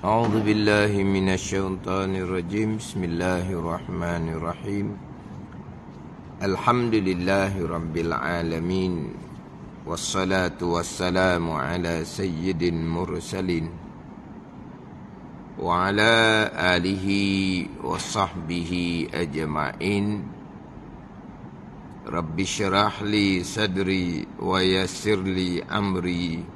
أعوذ بالله من الشيطان الرجيم بسم الله الرحمن الرحيم الحمد لله رب العالمين والصلاة والسلام على سيد المرسلين وعلى آله وصحبه أجمعين رب اشرح لي صدري ويسر لي أمري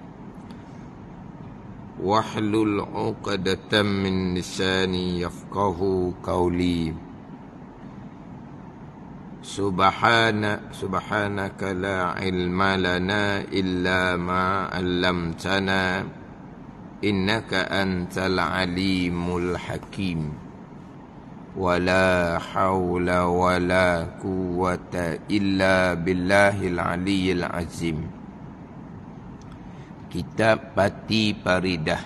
واحلل عقدة من لساني يفقه قولي سبحانك لا علم لنا إلا ما علمتنا إنك أنت العليم الحكيم ولا حول ولا قوة إلا بالله العلي العظيم. Kitab Pati Paridah,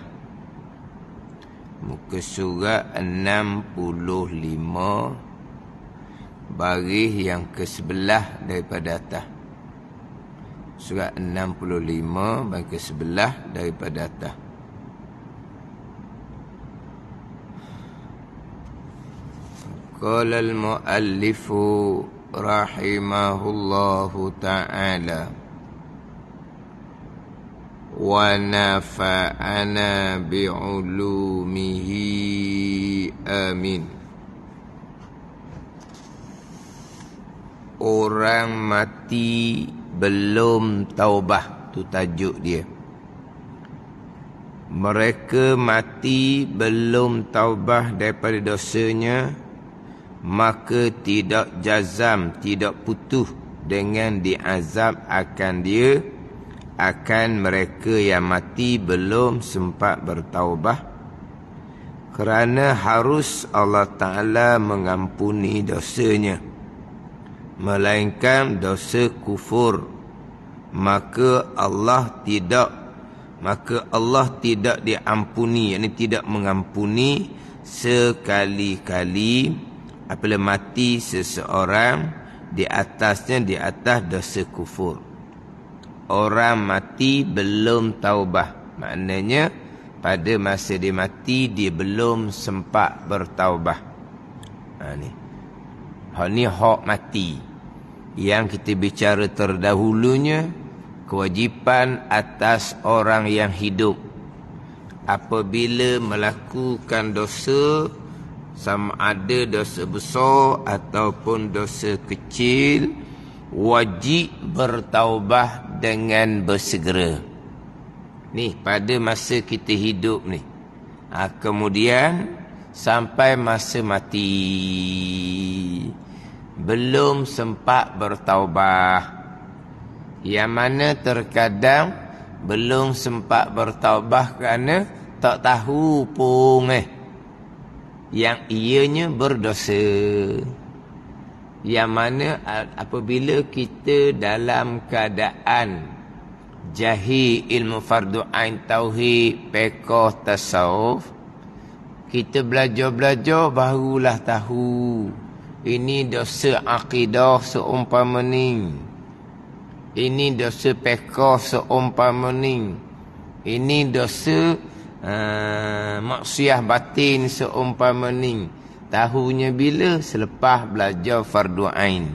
muka surat 65, baris yang ke-11 daripada atas. Surat 65 baris ke-11 daripada atas. Qala al-muallifu rahimahullahu ta'ala wa nafa'ana bi'ulumihi amin. Orang mati belum taubah, tu tajuk dia. Mereka mati belum taubah daripada dosanya, maka tidak jazam, tidak putus dengan diazab akan dia, akan mereka yang mati belum sempat bertaubah, kerana harus Allah Ta'ala mengampuni dosanya, melainkan dosa kufur, maka Allah tidak diampuni, yakni tidak mengampuni sekali-kali apabila mati seseorang di atas dosa kufur. Orang mati belum taubah, maknanya pada masa dia mati dia belum sempat bertaubah. Ni hak mati yang kita bicara terdahulunya, kewajipan atas orang yang hidup apabila melakukan dosa, sama ada dosa besar ataupun dosa kecil, wajib bertaubah dengan bersegera. Ni pada masa kita hidup ni. Kemudian sampai masa mati belum sempat bertaubah. Yang mana terkadang belum sempat bertaubah kerana tak tahu pun yang ianya berdosa. Yang mana apabila kita dalam keadaan jahil ilmu fardu ain, tauhid, fiqh, tasawuf, kita belajar barulah tahu ini dosa akidah seumpama ni, ini dosa fiqh seumpama ni, ini dosa maksiat batin seumpama ni. Tahunya bila? Selepas belajar fardu ain.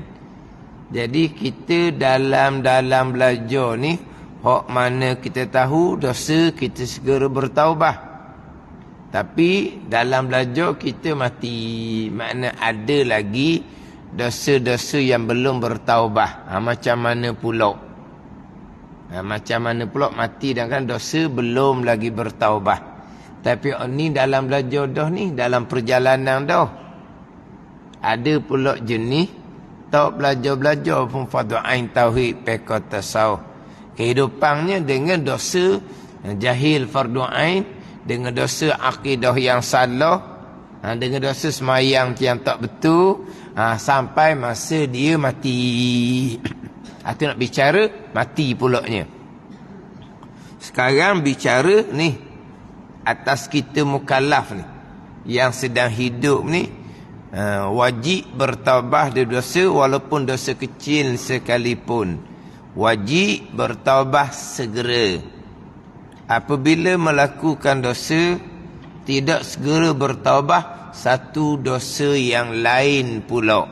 Jadi kita dalam belajar ni, hak mana kita tahu dosa, kita segera bertaubah. Tapi dalam belajar kita mati, makna ada lagi dosa-dosa yang belum bertaubah. Macam mana pula? Macam mana pula mati dengan dosa belum lagi bertaubah. Tapi ni dalam belajar dah ni, dalam perjalanan dah. Ada pula jenis tak belajar pun fardu ain, tauhid, fiqh, tasawuf. Kehidupannya dengan dosa jahil fardu ain, dengan dosa akidah yang salah, dengan dosa semayang yang tak betul, sampai masa dia mati. Itu nak bicara mati pulaknya. Sekarang bicara ni atas kita mukallaf ni, yang sedang hidup ni, wajib bertaubat dari dosa walaupun dosa kecil sekalipun. Wajib bertaubat segera. Apabila melakukan dosa, tidak segera bertaubat satu dosa yang lain pula.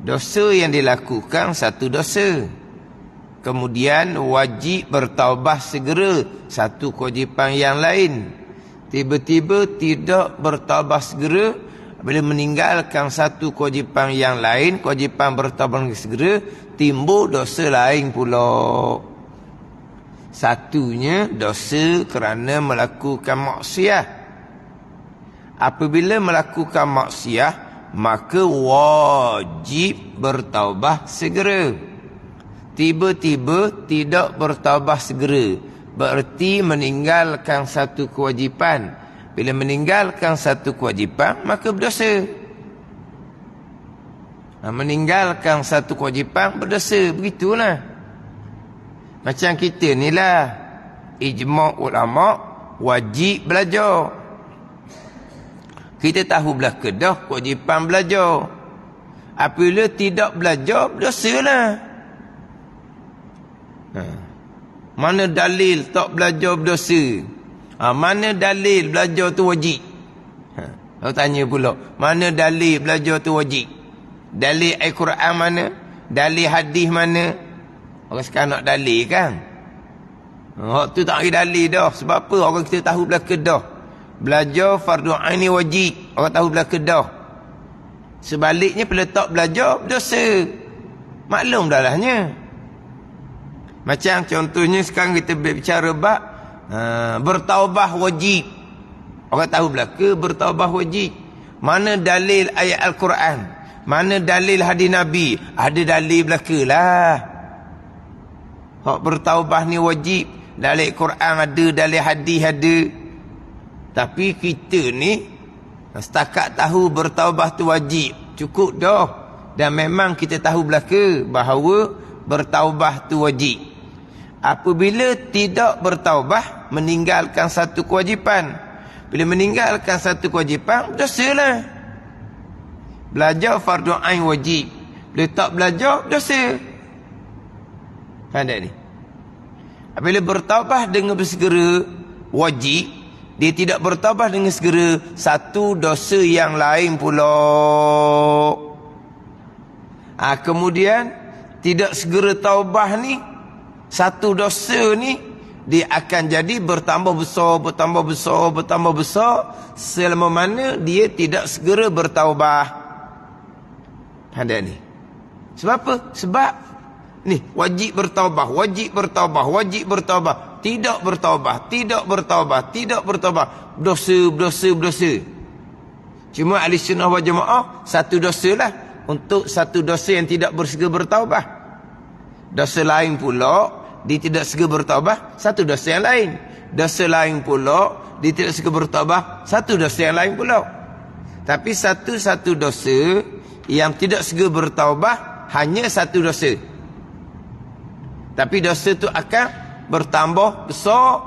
Dosa yang dilakukan satu dosa, kemudian wajib bertaubat segera satu kewajipan yang lain. Tiba-tiba tidak bertaubat segera, bila meninggalkan satu kewajipan yang lain, kewajipan bertaubat segera, timbul dosa lain pula. Satunya dosa kerana melakukan maksiat. Apabila melakukan maksiat, maka wajib bertaubat segera. Tiba-tiba tidak bertaubat segera, berarti meninggalkan satu kewajipan. Bila meninggalkan satu kewajipan, maka berdosa. Meninggalkan satu kewajipan, berdosa. Begitulah. Macam kita ni lah, ijma' ulama wajib belajar. Kita tahu belah kedah kewajipan belajar. Apabila tidak belajar, berdosa lah. Mana dalil tak belajar berdosa? Mana dalil belajar tu wajib? Aku tanya pula, mana dalil belajar tu wajib? Dalil Al-Quran mana? Dalil hadis mana? Orang sekarang nak dalil kan? Hak tu tak ada dalil dah. Sebab apa? Orang kita tahu belah kedah. Belajar fardu ain ni wajib. Orang tahu belah kedah. Sebaliknya bila tak belajar, berdosa. Maklum dalahnya. Macam contohnya sekarang kita berbicara bab bertaubah wajib. Orang tahu belaka bertaubah wajib. Mana dalil ayat Al-Quran? Mana dalil hadis Nabi? Ada dalil belaka lah. Hak bertaubah ni wajib. Dalil Quran ada, dalil hadis ada. Tapi kita ni setakat tahu bertaubah tu wajib, cukup dah. Dan memang kita tahu belaka bahawa bertaubah tu wajib. Apabila tidak bertaubah, meninggalkan satu kewajipan. Bila meninggalkan satu kewajipan, dosalah. Belajar fardu ain wajib. Bila tak belajar, dosa. Faham tak ni? Apabila bertaubah dengan bersegera, wajib. Dia tidak bertaubah dengan segera, satu dosa yang lain pula. Kemudian, tidak segera taubah ni, satu dosa ni dia akan jadi bertambah besar, bertambah besar, bertambah besar selama mana dia tidak segera bertaubah. Ada ni. Sebab apa? Sebab ni wajib bertaubah, wajib bertaubah, wajib bertaubah, tidak bertaubah, tidak bertaubah, tidak bertaubah, berdosa, berdosa, berdosa. Cuma ahli sunnah wal jamaah satu dosa lah untuk satu dosa yang tidak bersegera bertaubah. Dosa lain pula dia tidak segera bertaubah, satu dosa yang lain. Dosa lain pula dia tidak segera bertaubah, satu dosa yang lain pula. Tapi satu-satu dosa yang tidak segera bertaubah hanya satu dosa. Tapi dosa tu akan bertambah besar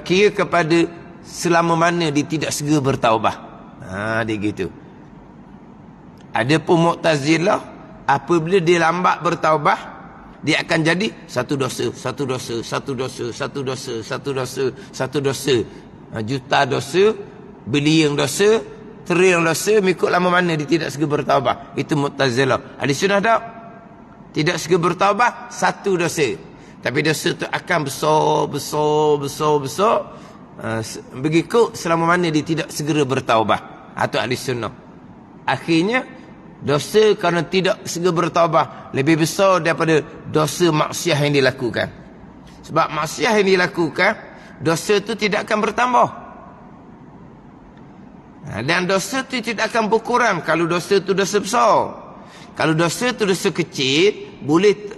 kira kepada selama mana dia tidak segera bertaubah. Dia gitu. Adapun Mu'tazilah, apabila dia lambat bertaubah, dia akan jadi satu dosa, satu dosa, satu dosa, satu dosa, satu dosa, satu dosa, juta dosa, bilion dosa, trilion dosa, mengikut lama mana dia tidak segera bertaubah. Itu Mu'tazilah. Ahli sunnah tak? Tidak segera bertaubah, satu dosa. Tapi dosa itu akan besar, besar, besar, besar, mengikut selama mana dia tidak segera bertaubah. Itu ahli sunnah. Akhirnya dosa kerana tidak segera bertaubah lebih besar daripada dosa maksiat yang dilakukan. Sebab maksiat yang dilakukan, dosa itu tidak akan bertambah. Dan dosa itu tidak akan berkurang kalau dosa itu dosa besar. Kalau dosa itu dosa kecil,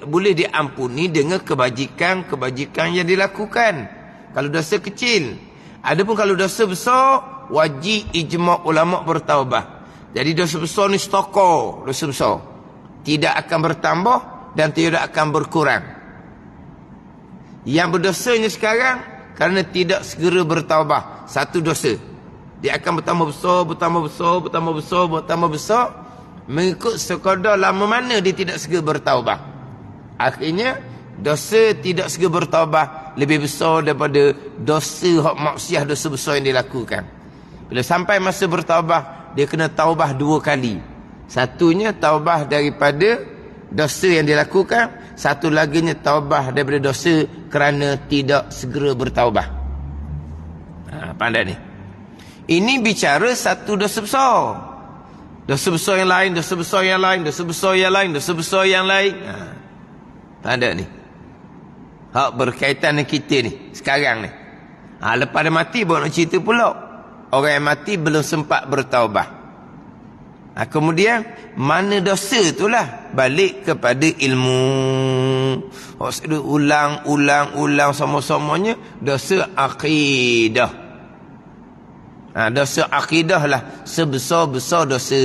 boleh diampuni dengan kebajikan-kebajikan yang dilakukan. Kalau dosa kecil. Adapun kalau dosa besar, wajib ijma' ulama' bertaubah. Jadi dosa besar ni stokor, dosa besar. Tidak akan bertambah dan tidak akan berkurang. Yang berdosanya sekarang kerana tidak segera bertaubah, satu dosa. Dia akan bertambah besar, bertambah besar, bertambah besar, bertambah besar, mengikut sekadar lama mana dia tidak segera bertaubah. Akhirnya dosa tidak segera bertaubah lebih besar daripada dosa hak maksiat, dosa besar yang dilakukan. Bila sampai masa bertaubah, dia kena taubah 2 kali. Satunya taubah daripada dosa yang dilakukan, satu laginya taubah daripada dosa kerana tidak segera bertaubah. Pandai ni. Ini bicara satu dosa besar. Dosa besar yang lain, dosa besar yang lain, dosa besar yang lain, dosa besar yang lain. Tanda ni. Hak berkaitan dengan kita ni sekarang ni. Lepas dia mati baru nak cerita pula. Orang yang mati belum sempat bertaubah. Kemudian mana dosa itulah balik kepada ilmu. Maksudnya ulang sama-samanya dosa akidah. Dosa akidah lah sebesar-besar dosa.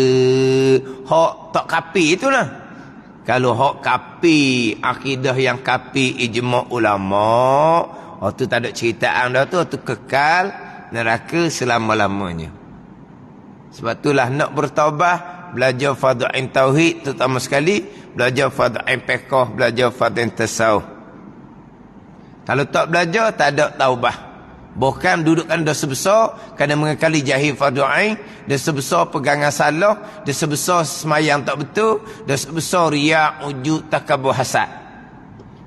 Hak tak kapi itulah. Kalau hak kapi, akidah yang kapi ijma' ulama', tu tak ada ceritaan dah tu kekal neraka selama-lamanya. Sebab itulah nak bertaubah, belajar fardhu-ain tauhid terutama sekali, belajar fardhu-ain fiqh, belajar fardhu-ain tasawuf. Kalau tak belajar tak ada taubah. Bukan dudukkan dosa besar kerana mengekali jahil fardhu-ain, dosa besar pegangan salah, dosa besar semayang tak betul, dosa besar riak, ujub, takabur, hasad.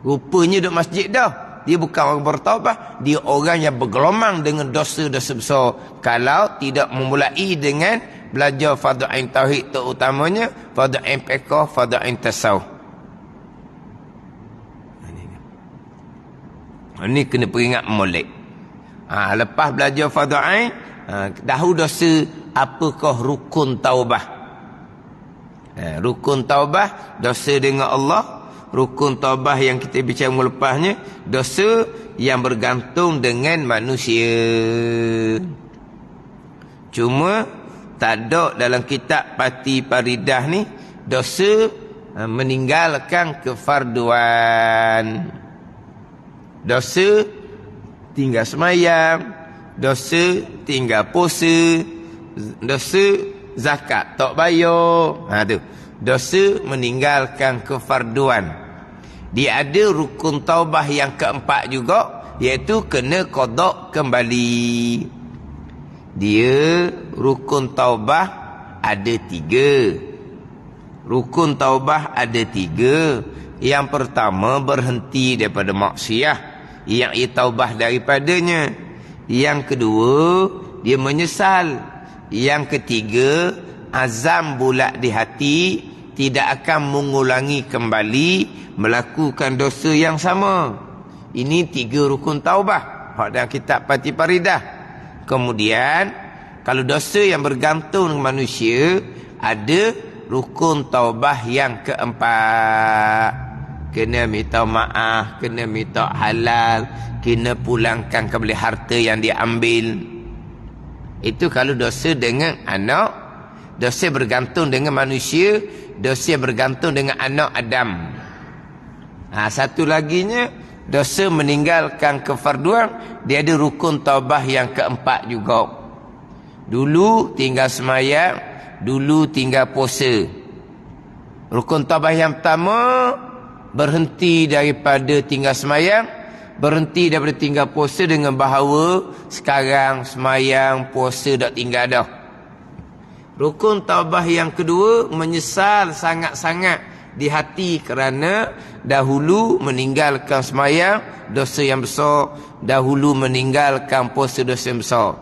Rupanya duduk masjid dah. Dia bukan orang bertaubah, dia orang yang bergelomang dengan dosa-dosa besar. Kalau tidak memulai dengan belajar fardhu-ain tauhid terutamanya, fardhu-ain fiqh, fardhu-ain tasawuf. Ini kena peringat molek. Lepas belajar fardhu-ain, dahulu dosa apakah rukun taubah. Rukun taubah, dosa dengan Allah. Rukun taubah yang kita bicara melepasnya, dosa yang bergantung dengan manusia. Cuma tak ada dalam kitab Pati Paridah ni dosa meninggalkan kefarduan. Dosa tinggal semayang, dosa tinggal puasa, dosa zakat tak bayar. Tu dosa meninggalkan kefarduan. Dia ada rukun taubah yang keempat juga, iaitu kena qada kembali. Dia rukun taubah ada 3. Rukun taubah ada 3. Yang pertama, berhenti daripada maksiat yang ia taubah daripadanya. Yang kedua, dia menyesal. Yang ketiga, azam bulat di hati, tidak akan mengulangi kembali melakukan dosa yang sama. Ini 3 rukun taubah hak dalam kitab Pati Paridah. Kemudian kalau dosa yang bergantung dengan manusia, ada rukun taubah yang keempat. Kena minta maaf, kena minta halal, kena pulangkan kembali harta yang diambil. Itu kalau dosa dengan anak, dosa bergantung dengan manusia, dosa bergantung dengan anak Adam. Satu laginya, dosa meninggalkan kefarduan, dia ada rukun taubah yang keempat juga. Dulu tinggal semayang, dulu tinggal puasa. Rukun taubah yang pertama, berhenti daripada tinggal semayang, berhenti daripada tinggal puasa dengan bahawa sekarang semayang, puasa dah tinggal dah. Rukun taubah yang kedua, menyesal sangat-sangat di hati kerana dahulu meninggalkan semayang, dosa yang besar. Dahulu meninggalkan puasa, dosa yang besar.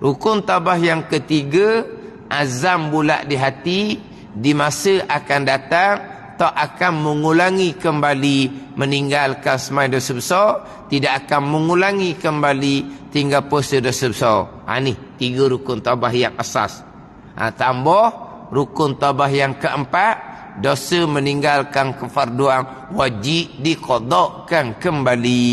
Rukun taubah yang ketiga, azam bulat di hati, di masa akan datang tak akan mengulangi kembali meninggalkan semayang, dosa besar, tidak akan mengulangi kembali tinggal puasa, dosa besar. Ni 3 rukun taubah yang asas. Tambah rukun taubah yang keempat, dosa meninggalkan kefarduan wajib diqadakkan kembali.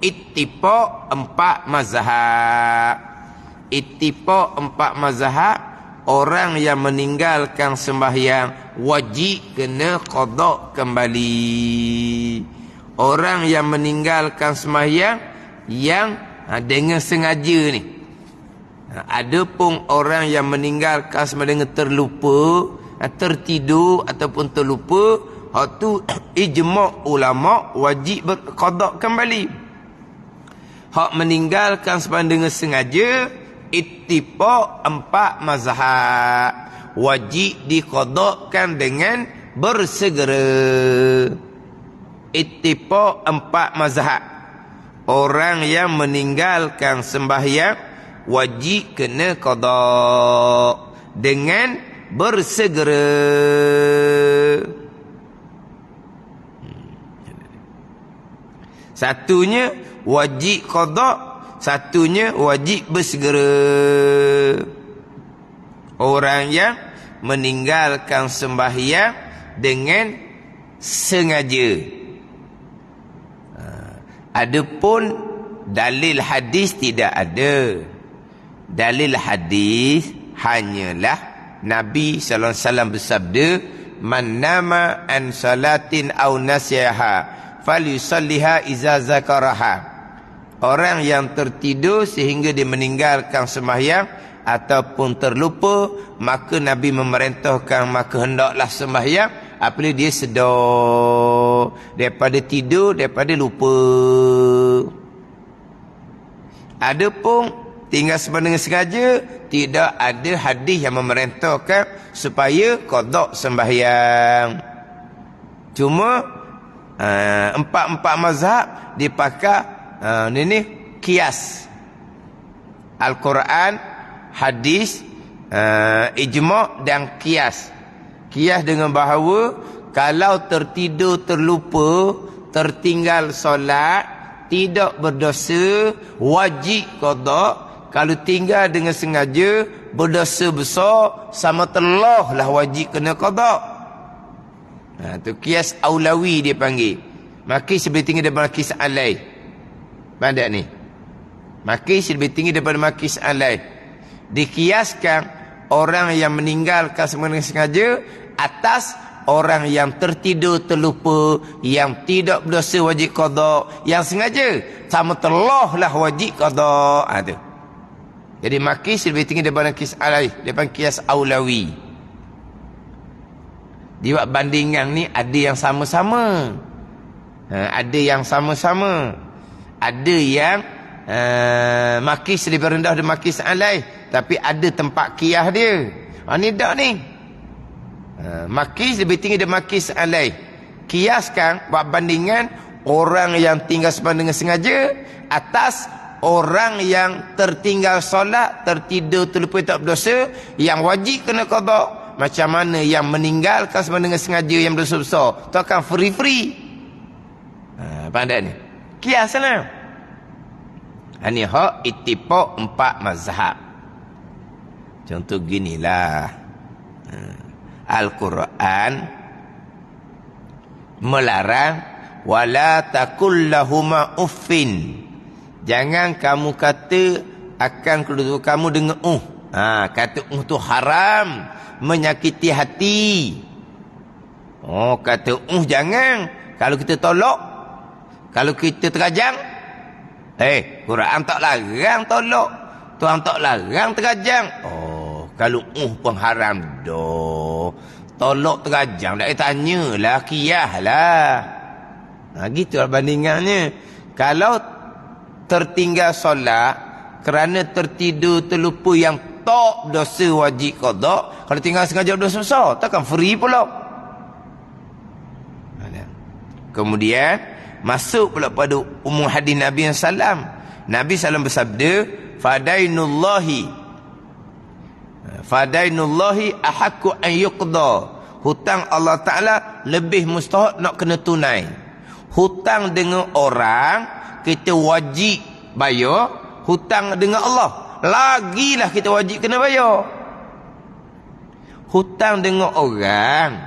Ittifaq 4 mazhab. Ittifaq 4 mazhab, orang yang meninggalkan sembahyang wajib kena qada kembali. Orang yang meninggalkan sembahyang yang dengan sengaja ni. Ada pun orang yang meninggalkan sembahyang dengan terlupa, tertidur ataupun terlupa, hak tu ijma' ulama wajib berqada kembali. Hak meninggalkan sepanjang dengan sengaja ittifaq 4 mazhab wajib diqadakan dengan bersegera. Ittifaq 4 mazhab. Orang yang meninggalkan sembahyang wajib kena qada dengan bersegera. Satunya wajib qada, satunya wajib bersegera. Orang yang meninggalkan sembahyang dengan sengaja. Adapun dalil hadis tidak ada. Dalil hadis hanyalah Nabi sallallahu alaihi wasallam bersabda, "Man nama an salatin aw nasiha falyusalliha iza zakaraha." Orang yang tertidur sehingga dia meninggalkan sembahyang ataupun terlupa, maka Nabi memerintahkan maka hendaklah sembahyang apabila dia sedar, daripada tidur, daripada lupa. Adapun tinggal sebenarnya sengaja, tidak ada hadis yang memerintahkan supaya qada sembahyang. Cuma 4 mazhab dipakai ni kias. Al-Quran, hadis, ijma' dan kias. Kias dengan bahawa kalau tertidur terlupa, tertinggal solat, tidak berdosa, wajib qada. Kalau tinggal dengan sengaja, berdosa besar, sama telah lah wajib kena qada. Tu kias aulawi dia panggil. Makis lebih tinggi daripada makis alai. Pandai ni. Makis lebih tinggi daripada makis alai. Dikiaskan orang yang meninggalkan sebenarnya sengaja atas orang yang tertidur terlupa, yang tidak berdosa wajib qada, yang sengaja sama telah lah wajib qada. Tu. Jadi makis lebih tinggi daripada makis alai, daripada kias aulawi. Dia buat bandingan ni ada yang sama-sama. Ada yang sama-sama. Ada yang makis lebih rendah dari makis alai, tapi ada tempat kias dia. Ni tak ni. Makis lebih tinggi dari makis alai. Kiaskan buat bandingan orang yang tinggal sepanjang dengan sengaja atas orang yang tertinggal solat, tertidur terlupa tak berdosa, yang wajib kena qada. Macam mana yang meninggalkan sepanjang dengan sengaja yang berdosa besar, tu akan free. Pandai ni. Kiaslah. Ini hak ittifaq 4 mazhab. Contoh ginilah. Al-Quran melarang wala taqul lahuma uffin. Jangan kamu kata akan kedua kamu dengan kata tu haram, menyakiti hati. Kata jangan. Kalau kita tolak, kalau kita terajang, Quran tak larang tolak, Tuhan tak larang terajang. Kalau pun haram doh. Tolak terajang dak tanyalah, kiyahlah. Gitulah bandingannya. Kalau tertinggal solat kerana tertidur terlupa yang tak dosa wajib qada, kalau tinggal sengaja dosa besar, takkan free pula. Kemudian masuk pula pada umum hadis Nabi sallam. Nabi sallam bersabda, Fadainullahi ahaqqu an yuqda. Hutang Allah Ta'ala lebih mustahak nak kena tunai. Hutang dengan orang kita wajib bayar, hutang dengan Allah lagilah kita wajib kena bayar. Hutang dengan orang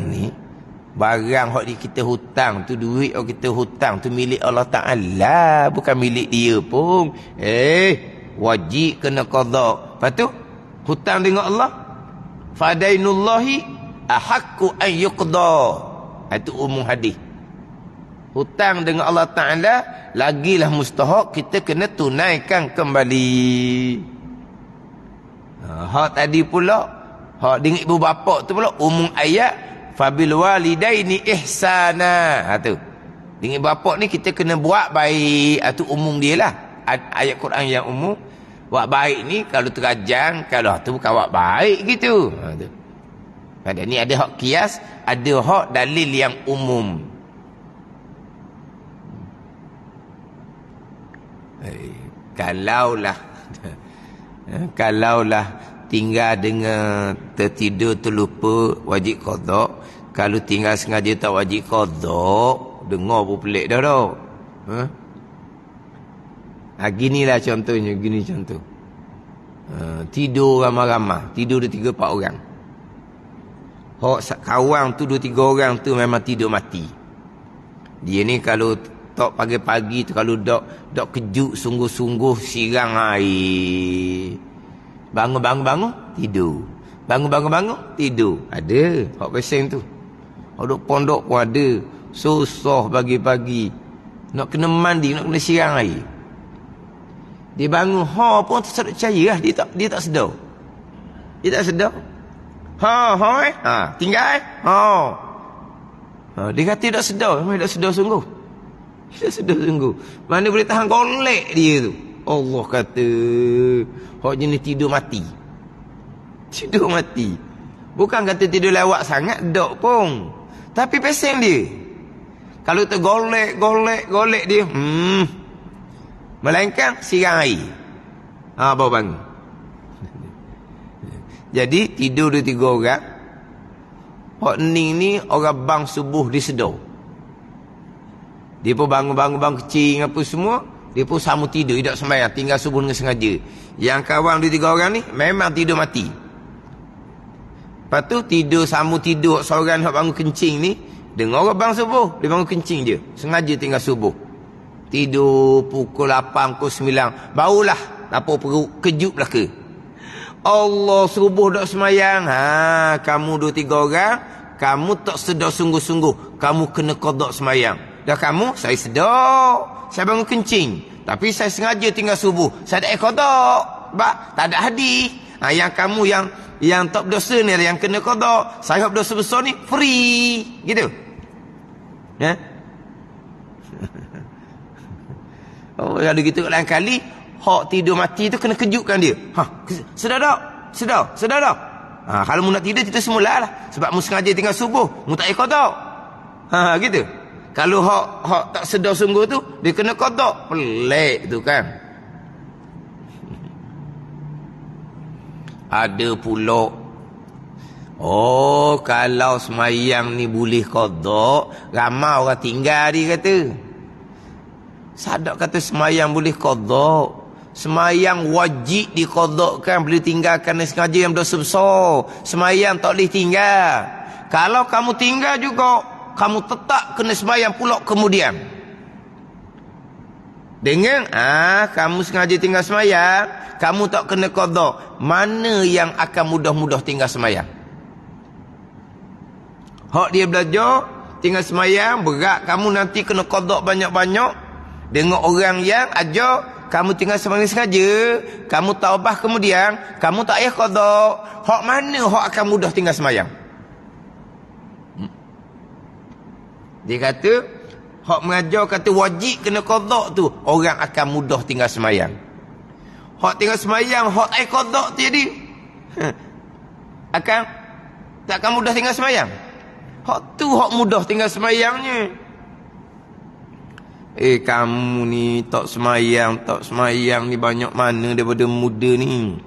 ni, barang hak kita hutang tu, duit yang kita hutang tu milik Allah Ta'ala, bukan milik dia pun. Wajib kena qada. Lepas tu hutang dengan Allah, fadainullahi ahaqqu an yuqda. Itu umum hadis. Hutang dengan Allah Ta'ala lagilah mustahak kita kena tunaikan kembali. Hak tadi pula, hak dengan ibu bapa tu pula umum ayat Fabil walidaini ihsana. Ha tu. Dengan bapak ni kita kena buat baik. Itu umum dia lah. Ayat Quran yang umum. Buat baik ni kalau terajang, kalau tu bukan buat baik gitu. Ha tu. Pada ni ada hak kias, ada hak dalil yang umum. Kalaulah tinggal dengan tertidur terlupa wajib qada. Kalau tinggal sengaja tak wajib qada, dengar pun pelik dah dah. Ginilah contohnya, gini contoh. Tidur ramai-ramai, tidur 3-4 orang. Hak kawan tu 2-3 orang tu memang tidur mati. Dia ni kalau tok pagi-pagi tu kalau dok kejut sungguh-sungguh sirang air. Bangun tidur. Bangun tidur. Ada hak pesen tu. Hak duk pondok pun ada. Susah pagi-pagi. Nak kena mandi, nak kena sirang air. Dia bangun pun tak percaya lah. Dia tak sedar. Dia tak sedar. Tinggal dia kata tak sedar. Memang tak sedar sungguh. Dia sedar sungguh. Mana boleh tahan golek dia tu. Allah kata hak jenis tidur mati. Tidur mati. Bukan kata tidur lewat sangat, dok pun. Tapi pesen dia. Kalau tergolek dia, melainkan sirang air. Baru bangun. Jadi tidur 2-3 orang. Hak ning ni orang bang subuh disedar. Dia pun bangun kecing apa semua. Dia pun sama tidur, tidak sembahyang, tinggal subuh dengan sengaja. Yang kawan 2-3 orang ni memang tidur mati. Lepas tu sama tidur seorang hak bangun kencing ni. Dengar orang bang subuh, dia bangun kencing je. Sengaja tinggal subuh. Tidur pukul 8, pukul 9. Barulah lapor perut, kejut belaka. Allah subuh tak semayang. Kamu 2-3 orang, kamu tak sedar sungguh-sungguh. Kamu kena qada semayang. Dah kamu, saya sedar. Saya bangun kencing. Tapi saya sengaja tinggal subuh. Saya tak qada. Tak ada hadis. Yang kamu yang tak berdosa ni, yang kena qada. Saya berdosa besar ni, free. Gitu. Kalau gitu lain kali, hak tidur mati tu kena kejutkan dia. Sedar tak? Sedar tak? Kalau mu nak tidur semula lah. Sebab mu sengaja tinggal subuh, mu tak qada. Gitu. Kalau hak tak sedar sungguh tu, dia kena qada. Pelik tu kan. Ada pula, kalau semayang ni boleh qada, ramai orang tinggal dia kata. Sadak kata semayang boleh qada. Semayang wajib diqadakan, boleh tinggalkan sengaja yang dosa besar. Semayang tak boleh tinggal. Kalau kamu tinggal juga, kamu tetap kena semayang pula kemudian. Dengan kamu sengaja tinggal semayang, kamu tak kena qada. Mana yang akan mudah-mudah tinggal semayang? Hak dia belajar tinggal semayang, berat kamu nanti kena qada banyak-banyak. Dengan orang yang ajar kamu tinggal semayang sengaja, kamu taubah kemudian, kamu tak payah qada. Hak mana hak akan mudah tinggal semayang? Dia kata hak mengajar kata wajib kena qada tu, orang akan mudah tinggal semayang. Hak tinggal semayang, hak tak qada tu jadi tak akan mudah tinggal semayang. Hak tu hak mudah tinggal semayangnya. Kamu ni tak semayang ni banyak mana daripada muda ni.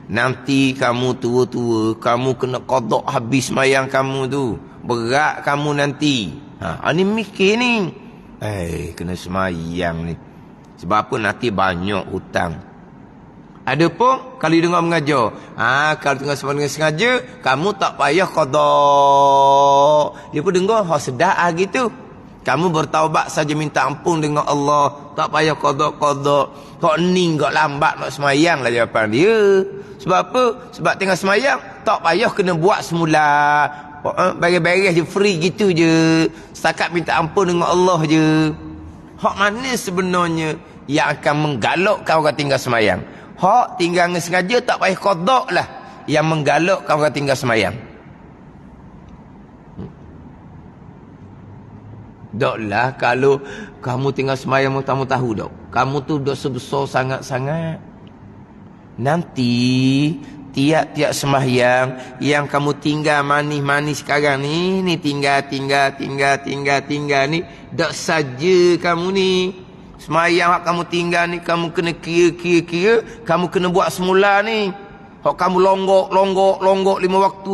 Nanti kamu tua-tua, kamu kena qada habis semayang kamu tu. Berat kamu nanti. Ni mikir ni. Kena semayang ni. Sebab apa? Nanti banyak hutang. Adapun kalau dengar mengajar, kalau tengah semayang sengaja, kamu tak payah qada. Dia pun dengar, sedar gitu. Kamu bertaubat saja, minta ampun dengan Allah, tak payah qada-qada. Kok ni kok lambat nak semayang lah jawapan dia. Sebab apa? Sebab tengah semayang tak payah kena buat semula. Beres-beres je, free gitu je. Setakat minta ampun dengan Allah je. Hak mana sebenarnya yang akan menggalakkan orang tinggal semayang? Hak tinggal dengan sengaja tak payah qada lah yang menggalakkan orang tinggal semayang. Doklah kalau kamu tinggal semayang kamu tahu dok. Kamu tu dosa besar sangat-sangat. Nanti tiap-tiap sembahyang yang kamu tinggal manis-manis sekarang ni tinggal ni, dak saja kamu ni. Sembahyang hak kamu tinggal ni kamu kena kira, kamu kena buat semula ni. Hak kamu longgok 5 waktu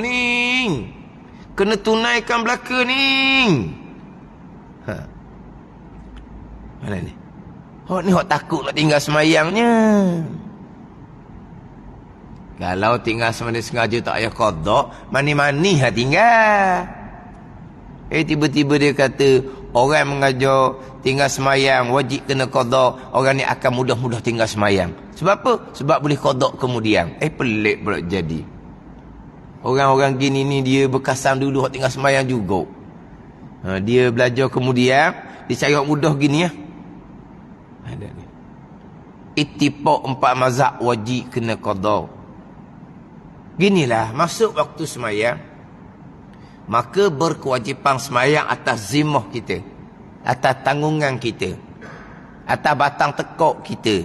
ni. Kena tunaikan belaka ni. Mana ni? Hak ni hak takut nak tinggal sembahyangnya. Kalau tinggal sembahyang sengaja tak payah qada, mani-mani hak tinggal. Tiba-tiba dia kata orang mengajar tinggal sembahyang wajib kena qada, orang ni akan mudah-mudah tinggal sembahyang. Sebab apa? Sebab boleh qada kemudian. Pelik pula jadi. Orang-orang gini ni dia berkasam dulu hak tinggal sembahyang juga. Dia belajar kemudian, dia cari hak mudah gini ya. Ada ni. Ittifaq 4 mazhab wajib kena qada. Ginilah masuk waktu sembahyang, maka berkewajipan sembahyang atas zimmah kita, atas tanggungan kita, atas batang tekuk kita.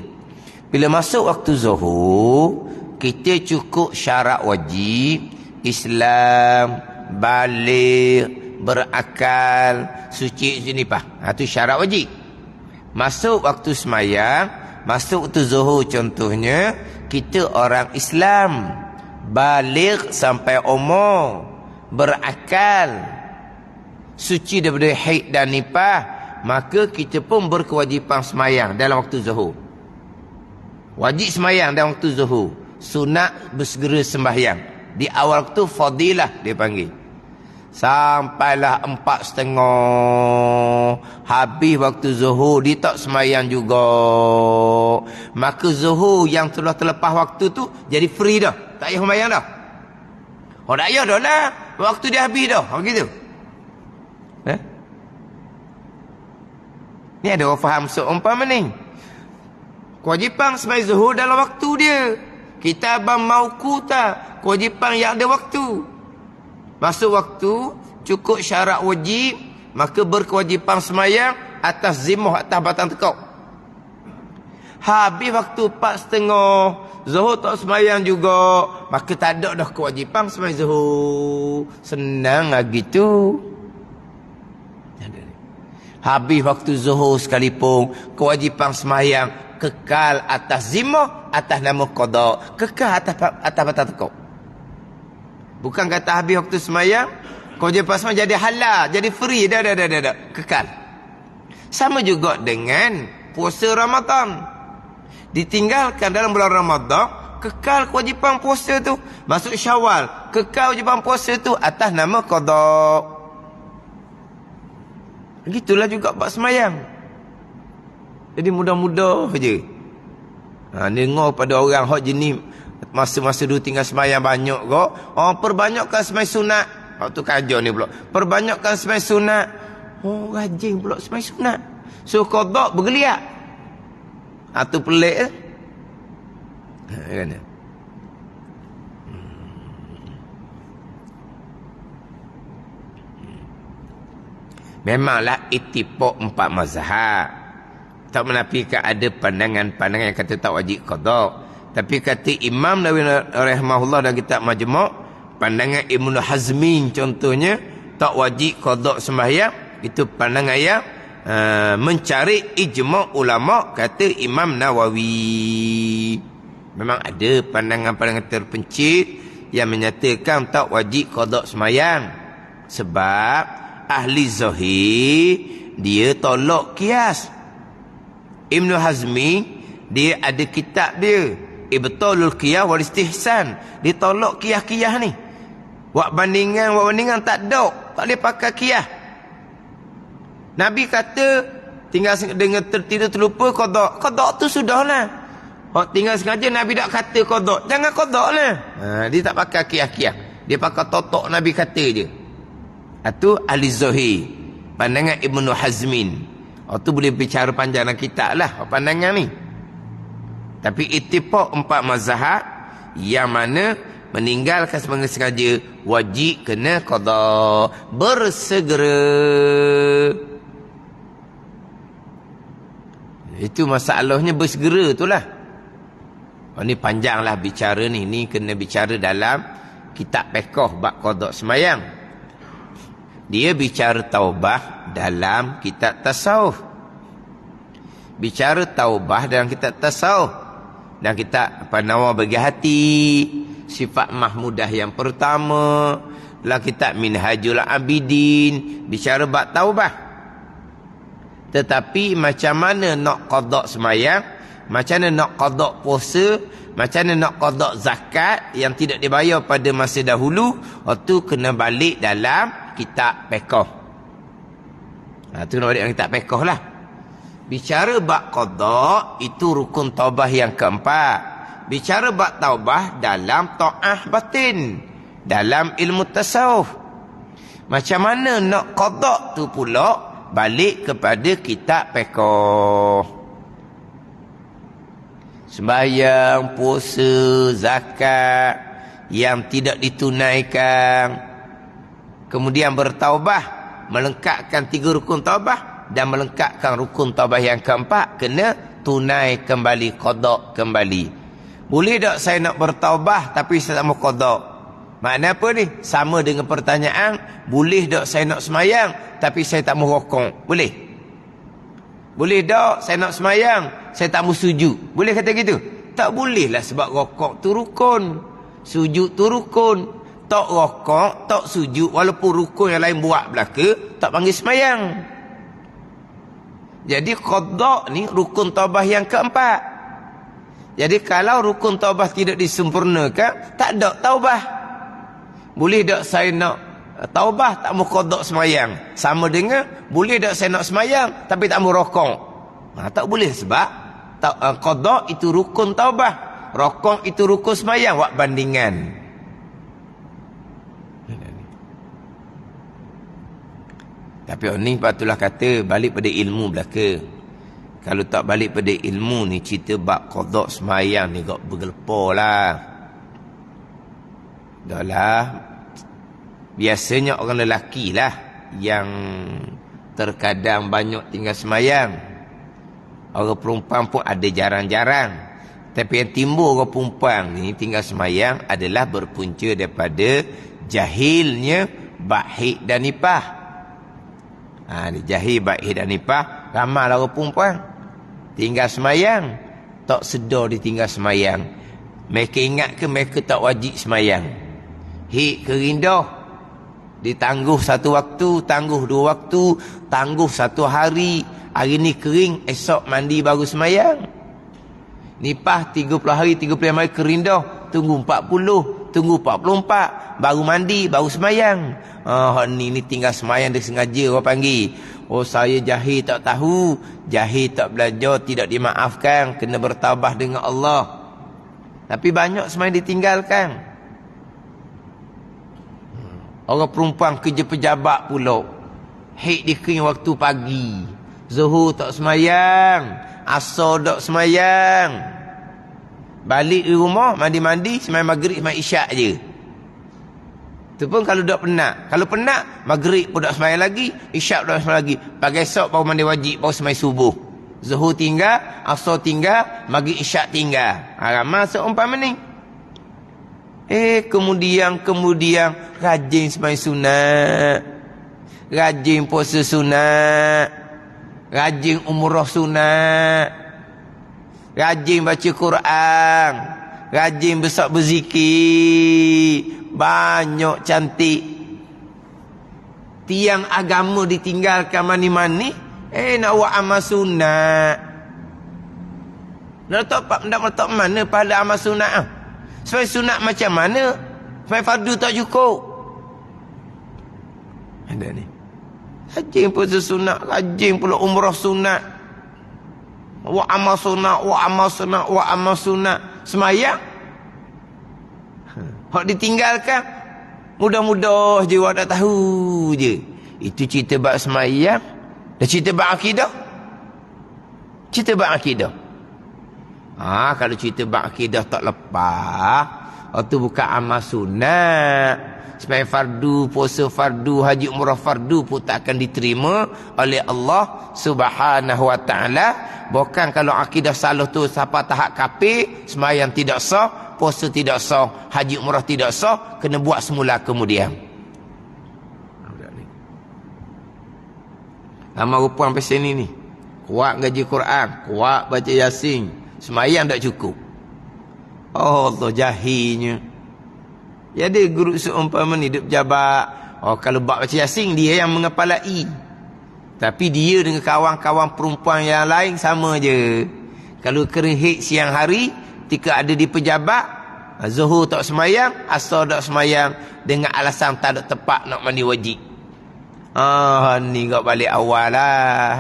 Bila masuk waktu zuhur, kita cukup syarat wajib, Islam, balik, berakal, suci junipah. Itu syarat wajib. Masuk waktu sembahyang, masuk waktu zuhur contohnya, kita orang Islam, balik sampai umur, berakal, suci daripada haid dan nifas, maka kita pun berkewajipan sembahyang dalam waktu zuhur. Wajib sembahyang dalam waktu zuhur. Sunat bersegera sembahyang. Di awal waktu fadilah dia panggil. Sampailah 4:30 habis waktu zuhur, dia tak sembahyang juga. Maka zuhur yang telah terlepas waktu tu jadi free dah, tak payah sembahyang dah. Tak payah dah lah, waktu dia habis dah. Begitu. Ni ada orang faham seumpama ni. Kewajipan sembahyang zuhur dalam waktu dia. Kita abang mauquta, kewajipan yang ada waktu. Masuk waktu, cukup syarat wajib, maka berkewajipan sembahyang atas zimmah, atas batang tekuk. Habis waktu 4:30, zuhur tak sembahyang juga, maka tak ada dah kewajipan sembahyang zuhur. Senang lagi tu. Habis waktu zuhur sekalipun, kewajipan sembahyang kekal atas zimmah, atas nama qada, kekal atas batang tekuk. Bukan kata habis waktu sembahyang, kewajipan sembahyang jadi halal, jadi free, dah, kekal. Sama juga dengan puasa Ramadan. Ditinggalkan dalam bulan Ramadan, kekal kewajipan puasa tu. Masuk Syawal, kekal kewajipan puasa tu atas nama qada. Begitulah juga bab sembahyang. Jadi mudah-mudah je. Dengar pada orang hak jenis masa-masa dulu tinggal sembahyang banyak kok. Perbanyakkan sembahyang sunat. Waktu kajar ni pula. Perbanyakkan sembahyang sunat. Rajin pula sembahyang sunat. So qada bergeliat. Tu pelik eh. Kan? Memanglah ittifaq 4 mazhab. Tak menafikan ada pandangan-pandangan yang kata tak wajib qada. Tapi kata Imam Nawawi rahimahullah dalam kitab Majmu', pandangan Ibnu Hazmin contohnya, tak wajib qada sembahyang, itu pandangan yang mencari ijma' ulama, kata Imam Nawawi. Memang ada pandangan-pandangan terpencil yang menyatakan tak wajib qada sembahyang. Sebab ahli zahir dia tolak kias. Ibnu Hazmi dia ada kitab dia, Ibtalul Qiyas wal Istihsan. Dia tolak kias-kias ni. Buat bandingan tak ada. Tak boleh pakai kias. Nabi kata tinggal dengan tertidur terlupa qada. Qada tu sudahlah. Hak tinggal sengaja Nabi tak kata qada. Jangan qada lah. Dia tak pakai kias-kias. Dia pakai totok Nabi kata je. Itu ahli zahir. Pandangan Ibnu Hazmin. Tu boleh bicara panjang dalam kitab lah pandangan ni. Tapi ittifaq 4 mazhab yang mana meninggalkan sengaja, wajib kena qada, bersegera. Itu masalahnya bersegera itulah. Ini panjanglah bicara ni. Ni kena bicara dalam kitab fiqh bab qada sembahyang. Dia bicara taubah dalam kitab tasawuf. Bicara taubah dalam kitab tasawuf. Dan kitab Nawar Bagi Hati, Sifat Mahmudah yang pertama, dalam kitab Minhajul Abidin, bicara bab taubah. Tetapi macam mana nak qada sembahyang, macam mana nak qada puasa, macam mana nak qada zakat yang tidak dibayar pada masa dahulu, itu kena balik dalam kitab fiqh. Itu nak balik dalam kitab fiqh lah. Bicara bab qada itu rukun taubah yang keempat. Bicara bab taubah dalam ta'ah batin, dalam ilmu tasawuf. Macam mana nak qada tu pula balik kepada kitab fiqh. Sembahyang, puasa, zakat yang tidak ditunaikan, kemudian bertaubah, melengkapkan 3 rukun taubah dan melengkapkan rukun taubah yang keempat, kena tunai kembali, qada kembali. Boleh tak saya nak bertaubah tapi saya tak mau qada? Makna apa ni? Sama dengan pertanyaan, boleh tak saya nak semayang tapi saya tak mau rokok? Boleh? Boleh tak saya nak semayang, saya tak mau sujud? Boleh kata gitu? Tak boleh lah, sebab rokok tu rukun, sujud tu rukun. Tak rokok, tak sujud, walaupun rukun yang lain buat belaka, tak panggil semayang. Jadi qada ni rukun taubah yang keempat. Jadi kalau rukun taubah tidak disempurnakan, tak ada taubah. Boleh tak saya nak taubah tak mau qada semayang? Sama dengan boleh tak saya nak semayang tapi tak mau rokok? Tak boleh, sebab qada itu rukun taubah, rokok itu rukun semayang. Buat bandingan. Tapi ni patutlah kata balik pada ilmu belaka. Kalau tak balik pada ilmu ni, cerita bab qada semayang ni kok bergelepar lah. Dah lah. Biasanya orang lelaki lah yang terkadang banyak tinggal semayang. Orang perempuan pun ada jarang-jarang. Tapi yang timbul orang perempuan ni tinggal semayang adalah berpunca daripada jahilnya baik dan nipah. Jahil, baik dan nipah. Ramai lah orang perempuan tinggal semayang, tak sedar dia tinggal semayang. Mereka ingat ke mereka tak wajib semayang? Hik kerindah, ditangguh 1 waktu, tangguh 2 waktu, tangguh 1 hari. Hari ni kering, esok mandi baru semayang. Nipah 30 hari, 35 hari kerindah, tunggu 40, tunggu 44, baru mandi, baru semayang. Ni tinggal semayang dia sengaja orang panggil. Oh, saya jahil tak tahu, jahil tak belajar, tidak dimaafkan, kena bertaubat dengan Allah. Tapi banyak semayang ditinggalkan. Orang perempuan kerja pejabat pula, hik dia kering waktu pagi, zuhur tak semayang, asar tak semayang. Balik di rumah, mandi-mandi, semayang maghrib, semayang isyak je. Itu pun kalau tak penat. Kalau penat, maghrib pun tak semayang lagi, isyak pun tak semayang lagi. Pagi esok baru mandi wajib, baru semayang subuh. Zuhur tinggal, asar tinggal, maghrib isyak tinggal. Ramai seumpama ni. Kemudian rajin semayang sunat, rajin puasa sunat, rajin umrah sunat, rajin baca Quran, rajin besar berzikir, banyak cantik. Tiang agama ditinggalkan mani-mani, nak buat amal sunat. Nak letak mana pahala amal sunat? Sebab sunat macam mana? Sebab fardu tak cukup. Ada ni. Rajin puasa sunat, rajin pula umrah sunat. Wa amal sunat, wa amal sunat, wa amal sunat. Semayang. Hak ditinggalkan, mudah-mudah je awak tak tahu je. Itu cerita bab semayang. Dan cerita bab akidah. Cerita bab akidah. Kalau cerita bab akidah tak lepas, Itu bukan amal sunat. Sembahyang fardu, puasa fardu, haji umrah fardu pun tak akan diterima oleh Allah Subhanahu wa taala. Bukan kalau akidah salah tu siapa tahap kafir, sembahyang tidak sah, puasa tidak sah, haji umrah tidak sah, kena buat semula kemudian. Amal rupuan pasal ni kuat ngaji Quran, kuat baca Yasin, sembahyang tak cukup. Oh Allah jahilnya. Jadi guru seumpama ni duk jabat, oh kalau bab baca Yasin dia yang mengepalai. Tapi dia dengan kawan-kawan perempuan yang lain sama je. Kalau kerihit siang hari, ketika ada di pejabat, Zuhur tak semayang, Asar tak semayang, dengan alasan tak ada tempat nak mandi wajib. Ni kau balik awal lah.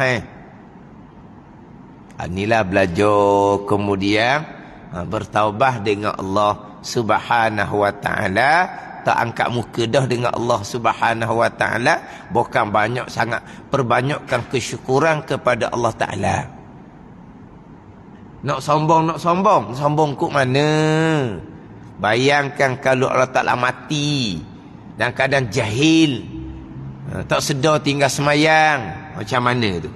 Inilah belajar kemudian bertaubah dengan Allah Subhanahu wa ta'ala. Tak angkat muka dah dengan Allah Subhanahu wa ta'ala. Bukan banyak sangat perbanyakkan kesyukuran kepada Allah Ta'ala. Nak sombong sombong kok mana? Bayangkan kalau Allah Ta'ala mati dan keadaan jahil, tak sedar tinggal semayang, macam mana tu?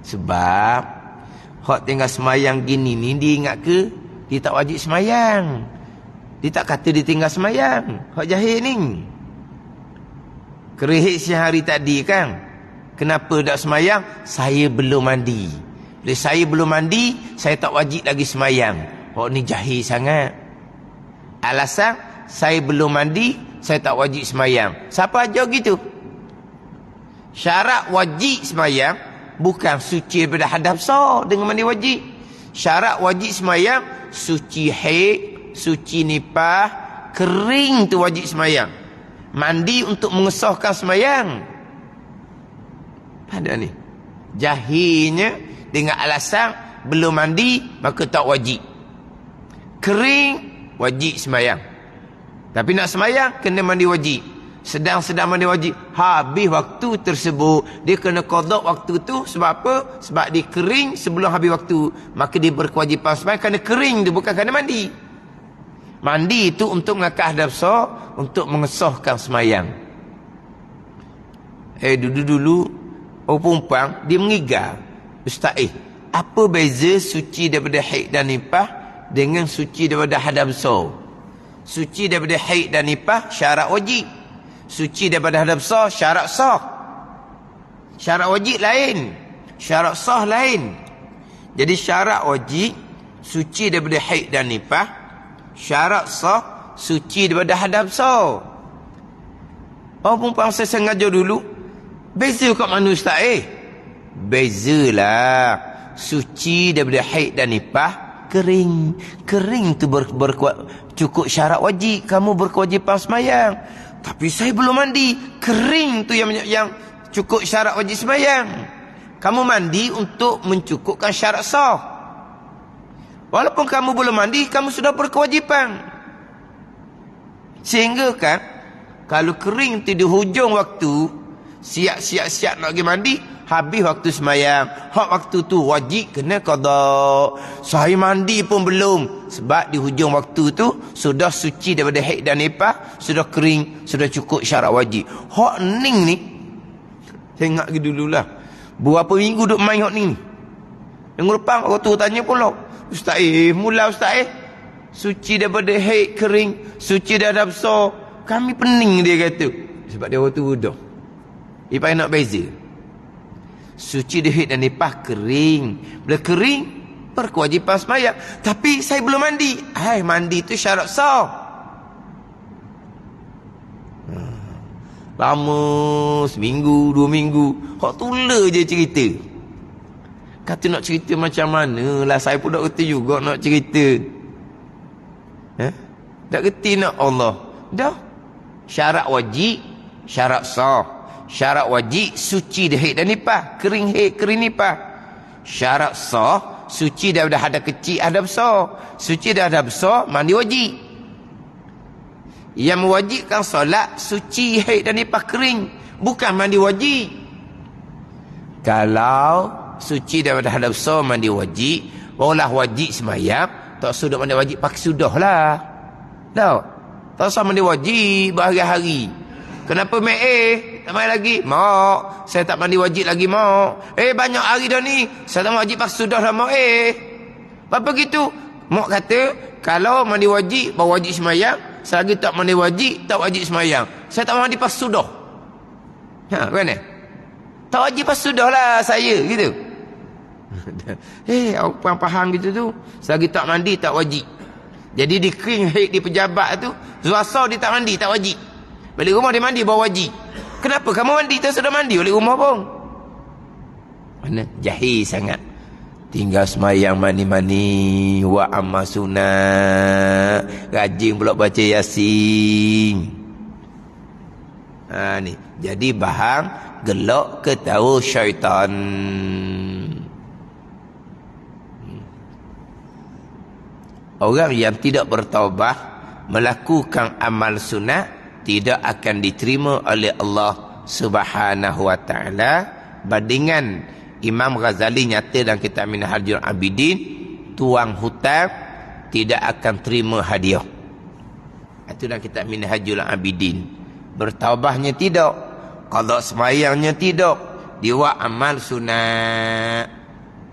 Sebab hak tinggal semayang gini ni, dia ingat ke dia tak wajib semayang? Dia tak kata dia tinggal semayang. Hak jahil ni. Kerihit siang hari tadi kan, kenapa tak semayang? Saya belum mandi. Bila saya belum mandi, saya tak wajib lagi semayang. Hak ni jahil sangat. Alasan saya belum mandi, saya tak wajib semayang. Siapa ajar gitu? Syarat wajib semayang bukan suci daripada hadas besar dengan mandi wajib. Syarat wajib semayang suci haid, suci nipah, kering tu wajib semayang. Mandi untuk mengesahkan semayang. Pada ni jahilnya dengan alasan belum mandi maka tak wajib. Kering wajib semayang. Tapi nak semayang kena mandi wajib. Sedang mandi wajib, habis waktu tersebut, dia kena qada waktu tu. Sebab apa? Sebab dia kering sebelum habis waktu. Maka dia berkewajipan semayang kerana kering tu, bukan kerana mandi. Mandi itu untuk mengangkat hadas besar, untuk mengesahkan semayang. Dulu perempuan dia mengigar, Ustaz, apa beza suci daripada haid dan nifas dengan suci daripada hadas besar? Suci daripada haid dan nifas syarat wajib. Suci daripada hadas besar syarat sah. Syarat wajib lain, syarat sah lain. Jadi syarat wajib suci daripada haid dan nifas, syarat sah suci daripada hadas besar. Perempuan saya sengaja dulu, beza kat mana Ustaz? Bezalah. Suci daripada haid dan nifas kering. Kering tu cukup syarat wajib, kamu berkewajipan semayang. Tapi saya belum mandi, kering tu yang cukup syarat wajib semayang. Kamu mandi untuk mencukupkan syarat sah. Walaupun kamu belum mandi, kamu sudah berkewajipan. Sehingga kan, kalau kering tu di hujung waktu, siap nak pergi mandi, habis waktu semayang. Hak waktu tu wajib kena qada. Saya mandi pun belum. Sebab di hujung waktu tu sudah suci daripada haid dan nifas, sudah kering, sudah cukup syarat wajib. Hak ning ni, saya ingat ke dululah, berapa minggu duk main hak ning ni. Minggu depan orang tu tanya pula, Ustaz mula Ustaz suci daripada haid kering, suci daripada besar. Kami pening dia kata. Sebab dia waktu dah. Dia payah nak beza. Suci dari haid dan nifas kering. Bila kering, berkewajipan semayang. Tapi saya belum mandi. Mandi tu syarat sah. Lama, seminggu, 2 minggu. Hak tula je cerita. Kata nak cerita macam mana lah. Saya pun tak kerti juga nak cerita. Tak kerti nak Allah. Dah. Syarat wajib, syarat sah. Syarat wajib suci dari haid dan nifas, kering haid, kering nifas. Syarat sah suci daripada hadas kecil, hadas besar. Suci daripada hadas besar, mandi wajib. Yang mewajibkan solat suci haid dan nifas kering, bukan mandi wajib. Kalau suci daripada hadas besar mandi wajib, barulah wajib semayang. Tak sudah mandi wajib pakai sudahlah. Tak. Tak usah mandi wajib berhari-hari. Kenapa main tak main lagi? Mak, saya tak mandi wajib lagi, mak. Banyak hari dah ni. Saya tak wajib pas sudah dah, mak. Apa gitu? Mak kata, kalau mandi wajib, baru wajib semayang. Selagi tak mandi wajib, tak wajib semayang. Saya tak mandi pas sudah. Kan? Tak wajib pas sudah lah saya, gitu. Orang faham gitu tu. Selagi tak mandi, tak wajib. Jadi di kering haid di pejabat tu, suasa dia tak mandi, tak wajib. Balik rumah dia mandi, baru wajib. Kenapa kamu mandi? Tak sudah mandi balik rumah pun. Mana? Jahil sangat. Tinggal semayang mani-mani. Wa amma sunat. Rajin pula baca Yasin. Ni. Jadi bahan gelak ketawa syaitan. Orang yang tidak bertaubat melakukan amal sunat tidak akan diterima oleh Allah Subhanahu wa taala. Bandingan Imam Ghazali nyata dalam kitab Minhajul Abidin, tuang hutang tidak akan terima hadiah. Itu dalam kitab Minhajul Abidin. Bertaubahnya tidak, qada semayangnya tidak, dia amal sunat.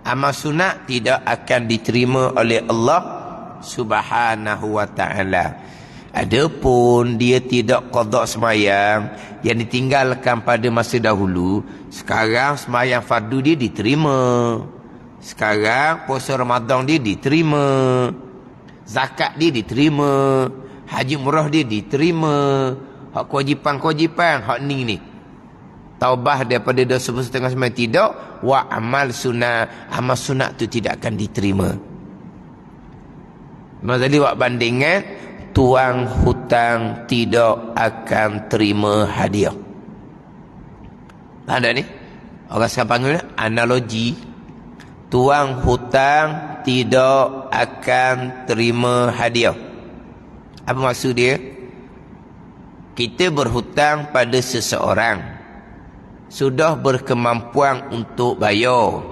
Amal sunat tidak akan diterima oleh Allah Subhanahu wa ta'ala. Adapun dia tidak qada semayang yang ditinggalkan pada masa dahulu, sekarang semayang fardu dia diterima. Sekarang puasa Ramadan dia diterima. Zakat dia diterima. Haji umrah dia diterima. Hak kewajipan-kewajipan hak ni. Taubah daripada dosa setengah semayang tidak. Wa amal sunat. Amal sunat tu tidak akan diterima. Mazali wak bandingan, tuang hutang tidak akan terima hadiah. Faham tak ni? Orang sekarang panggil analogi. Tuang hutang tidak akan terima hadiah. Apa maksud dia? Kita berhutang pada seseorang, sudah berkemampuan untuk bayar.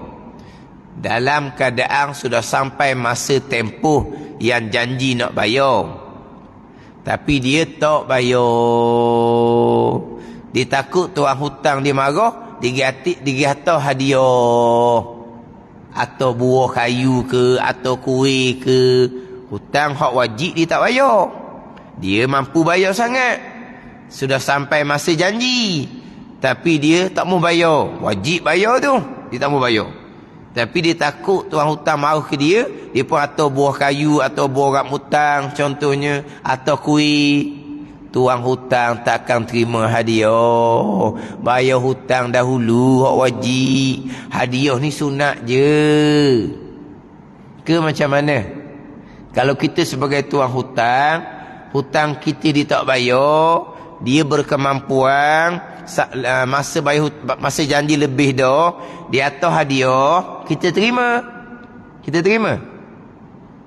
Dalam keadaan sudah sampai masa tempoh yang janji nak bayar, tapi dia tak bayar. Dia takut tuan hutang dia marah, dia hantar hadiah atau buah kayu ke, atau kuih ke. Hutang hak wajib dia tak bayar. Dia mampu bayar sangat, sudah sampai masa janji, tapi dia tak mau bayar. Wajib bayar tu, dia tak mau bayar. Tapi dia takut tuan hutang marah ke dia, dia pun atau buah kayu atau buah rambutan contohnya, atau kuih. Tuan hutang takkan terima hadiah. Bayar hutang dahulu, hak wajib. Hadiah ni sunat je. Ke macam mana? Kalau kita sebagai tuan hutang, hutang kita dia tak bayar, dia berkemampuan, masa bayar, masa janji lebih dah, dia atas hadiah, kita terima. Kita terima.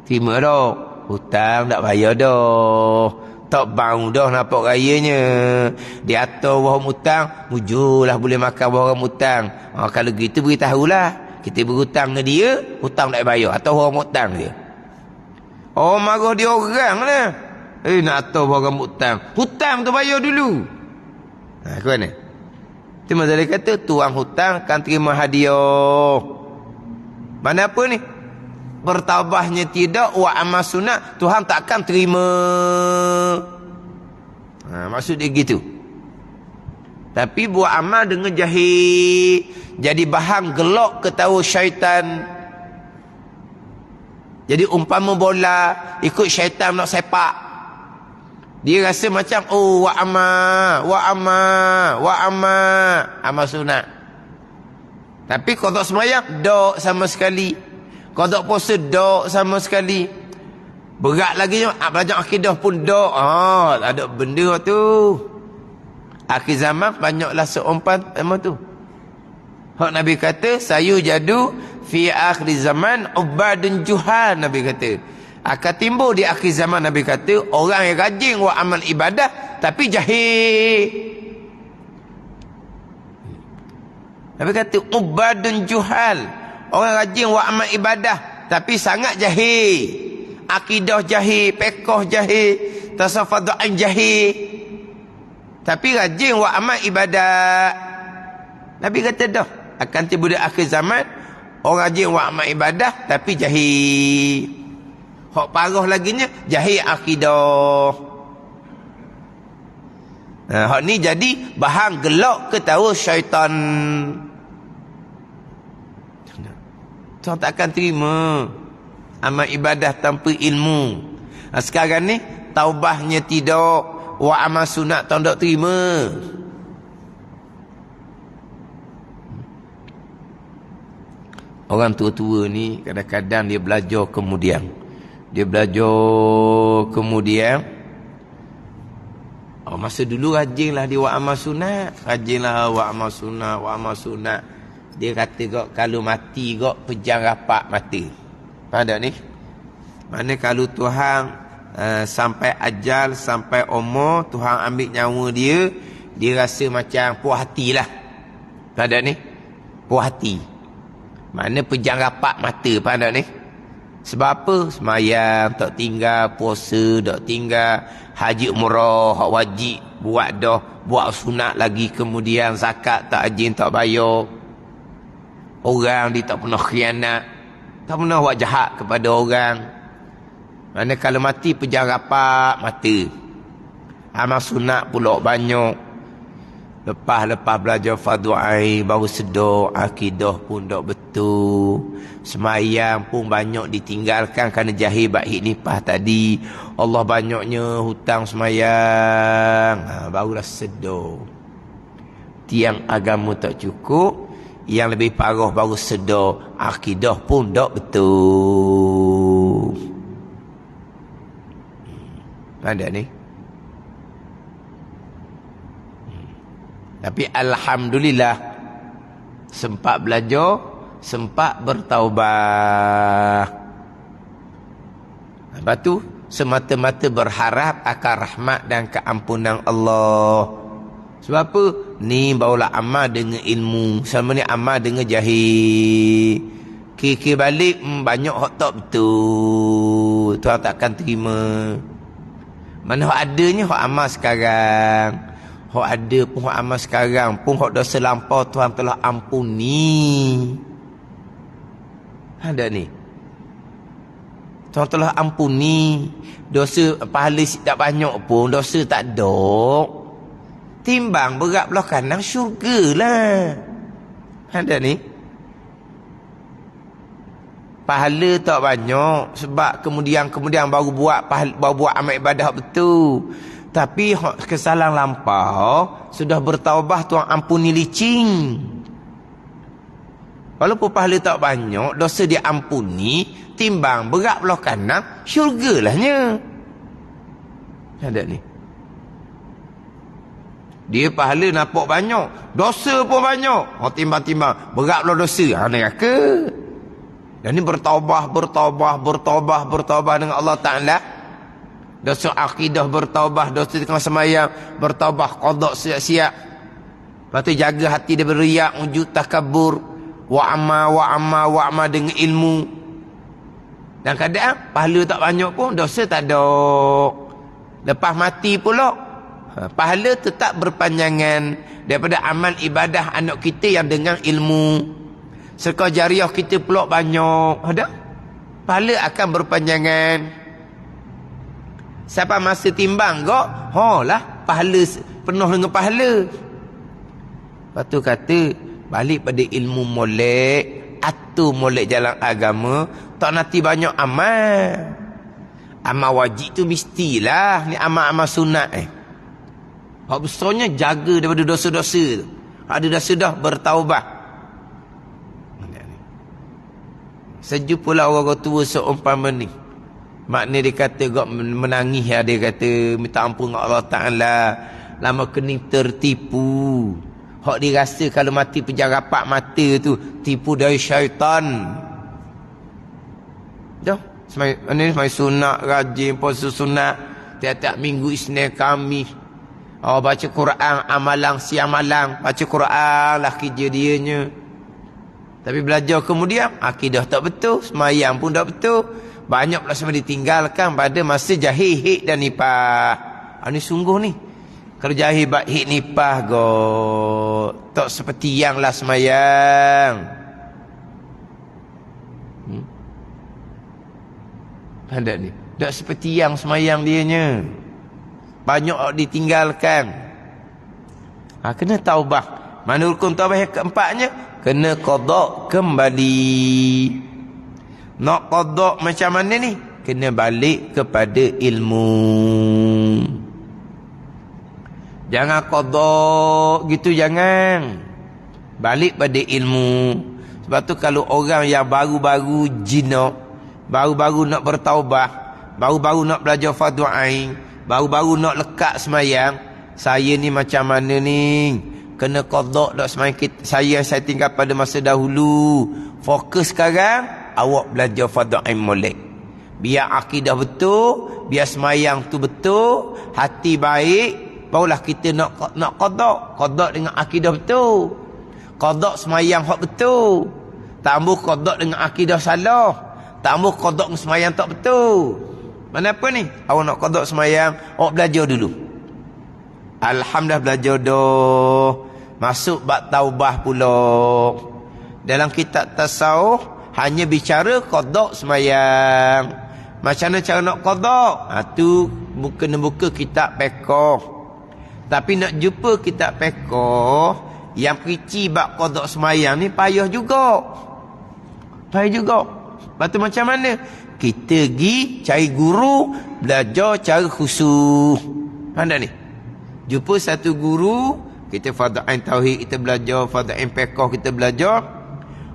Terima dah. Hutang tak bayar dah. Tak bau dah nampak rayanya. Dia atas waham hutang, mujurlah boleh makan waham hutang. Kalau gitu beritahulah. Kita berhutang dengan dia, hutang tak bayar, atau waham hutang dia. Marah dia orang lah. Nak atas waham hutang. Hutang tu bayar dulu. Ke mana? Itu Mazali kata tuang hutang akan terima hadiah. Mana apa ni? Bertaubahnya tidak, wa amal sunat, Tuhan tak akan terima. Maksud dia gitu. Tapi buat amal dengan jahil, jadi bahan gelak ketawa syaitan. Jadi umpama bola, ikut syaitan nak sepak, dia rasa macam wa amal sunat. Tapi qada sembahyang dok sama sekali. Qada puasa dok sama sekali. Berat lagi belajar akidah pun dok. Tak ada benda tu. Akhir zaman banyaklah seumpan sama tu. Hak Nabi kata, sayu jadu fi akhir zaman ubadun juhal. Nabi kata akan timbul di akhir zaman, Nabi kata, orang yang rajin buat amal ibadah tapi jahil. Nabi kata ubadun juhal, orang rajin buat amal ibadah tapi sangat jahil. Akidah jahil, fiqh jahil. tasawuf fardu ain jahil. Tapi rajin buat amal ibadat. Nabi kata dah, akan tiba di akhir zaman orang rajin buat amal ibadah tapi jahil. Hak parah laginya jahil akidah. Hak ni jadi bahan gelak ke tahu syaitan. Tuhan tak akan terima amal ibadah tanpa ilmu. Sekarang ni taubahnya tidak, wa amal sunat tuan tak terima. Orang tua-tua ni kadang-kadang dia belajar kemudian. Masa dulu rajinlah dia buat amal sunat. Rajinlah buat amal sunat. Dia kata kok kalau mati kok pejam rapat mati. Pada ni. Mana kalau Tuhan sampai ajal, sampai umur, Tuhan ambil nyawa dia, dia rasa macam puas hatilah. Pada ni. Puas hati. Mana pejam rapat mata pada ni. Sebab apa? Semayang tak tinggal, puasa tak tinggal, haji umrah hak wajib buat dah, buat sunat lagi, kemudian zakat tak ajin tak bayar. Orang dia tak pernah khianat, tak pernah buat jahat kepada orang. Mana kalau mati pejam rapat mata. Amal sunat pula banyak. Lepas belajar fardu ain baru sedar akidah pun tak betul. Semayang pun banyak ditinggalkan kerana jahil baik nipah tadi. Allah banyaknya hutang semayang. Barulah sedar. Tiang agama tak cukup, yang lebih parah baru sedar akidah pun tak betul. Ada ni. Tapi alhamdulillah sempat belajar, sempat bertaubat. Lepas tu semata-mata berharap akan rahmat dan keampunan Allah. Sebab apa? Ni barulah amal dengan ilmu. Sama ni amal dengan jahil. Kira-kira balik banyak hak tak betul. Tuhan takkan terima. Mana hak adanya hak amal sekarang. Hak ada pun hak amal sekarang pun hak dosa lampau Tuhan telah ampuni. Ada ni. Tuhan telah ampuni. Dosa pahala tak banyak pun, dosa tak ada. Timbang berat belah kanan syurga lah. Ada ni. Pahala tak banyak sebab kemudian baru buat amal ibadah betul. Tapi kesalahan lampau sudah bertaubah, Tuhan ampuni licin. Walaupun pahala tak banyak, dosa dia ampuni, timbang berat belah kanan syurga lahnya. Ada ni. Dia pahala nampak banyak, dosa pun banyak. Timbang-timbang berat belah dosa. Neraka. Dan ni bertaubah dengan Allah Ta'ala. Dosa akidah bertaubah, dosa tengah semayang bertaubah, qada siap-siap. Lepas tu jaga hati dia beriak, wujud takabur, wa'ama dengan ilmu. Dan kadang pahala tak banyak pun dosa tak ada. Lepas mati pula pahala tetap berpanjangan daripada amal ibadah anak kita yang dengan ilmu. Sedekah jariah kita pula banyak. Ada? Pahala akan berpanjangan. Siapa masa timbang kok? Lah, pahala penuh dengan pahala. Lepas tu kata, balik pada ilmu molek, atur molek jalan agama, tak nanti banyak amal. Amal wajib tu mestilah, ni amal-amal sunat Hak besarnya jaga daripada dosa-dosa tu. Ada dosa dah bertaubat. Sejumpalah orang tua seumpama ni. Makna dia kata gak menangis, dia kata minta ampun dengan Allah Ta'ala, lama kening tertipu. Hak dia rasa kalau mati pejam rapat mata tu tipu dari syaitan. Dah semai sunat, rajin puasa sunat tiap-tiap minggu Isnin Khamis. Baca Quran amalang siang malam, baca Quran lah kerja dianya. Tapi belajar kemudian akidah tak betul, semayang pun tak betul, Banyak pula semua ditinggalkan pada masa jahil hik dan nipah. Ini sungguh ni. Kalau jahil hik nipah tak seperti yang lah semayang. Ada ni. Tak seperti yang semayang dianya. Banyak ditinggalkan. Kena taubah. Mana rukun taubah yang keempatnya? Kena qada kembali. Nak qada macam mana ni? Kena balik kepada ilmu. Jangan qada gitu, jangan. Balik pada ilmu. Sebab tu kalau orang yang baru-baru jinak, baru-baru nak bertaubah, baru-baru nak belajar fardu ain, baru-baru nak lekat semayang, saya ni macam mana ni? Kena qada dak semayang saya tinggal pada masa dahulu. Fokus sekarang awak belajar fardu ain molek. Biar akidah betul, biar semayang tu betul, hati baik, barulah kita nak qada. Qada dengan akidah betul. Qada semayang hak betul. Tambah qada dengan akidah salah. Tambah qada dengan semayang tak betul. Mana apa ni? Awak nak qada semayang, awak belajar dulu. Alhamdulillah belajar dah. Masuk bab taubah pula. Dalam kitab tasawuf hanya bicara qada semayang. Macam mana cara nak qada? Tu kena buka kitab fiqh. Tapi nak jumpa kitab fiqh yang perici bab qada semayang ni payah juga. Payah juga. Lepas tu macam mana? Kita pergi cari guru, belajar cara khusyuk. Mana ni? Jumpa satu guru, kita fardu ain tauhid kita belajar, fardu ain fiqh kita belajar.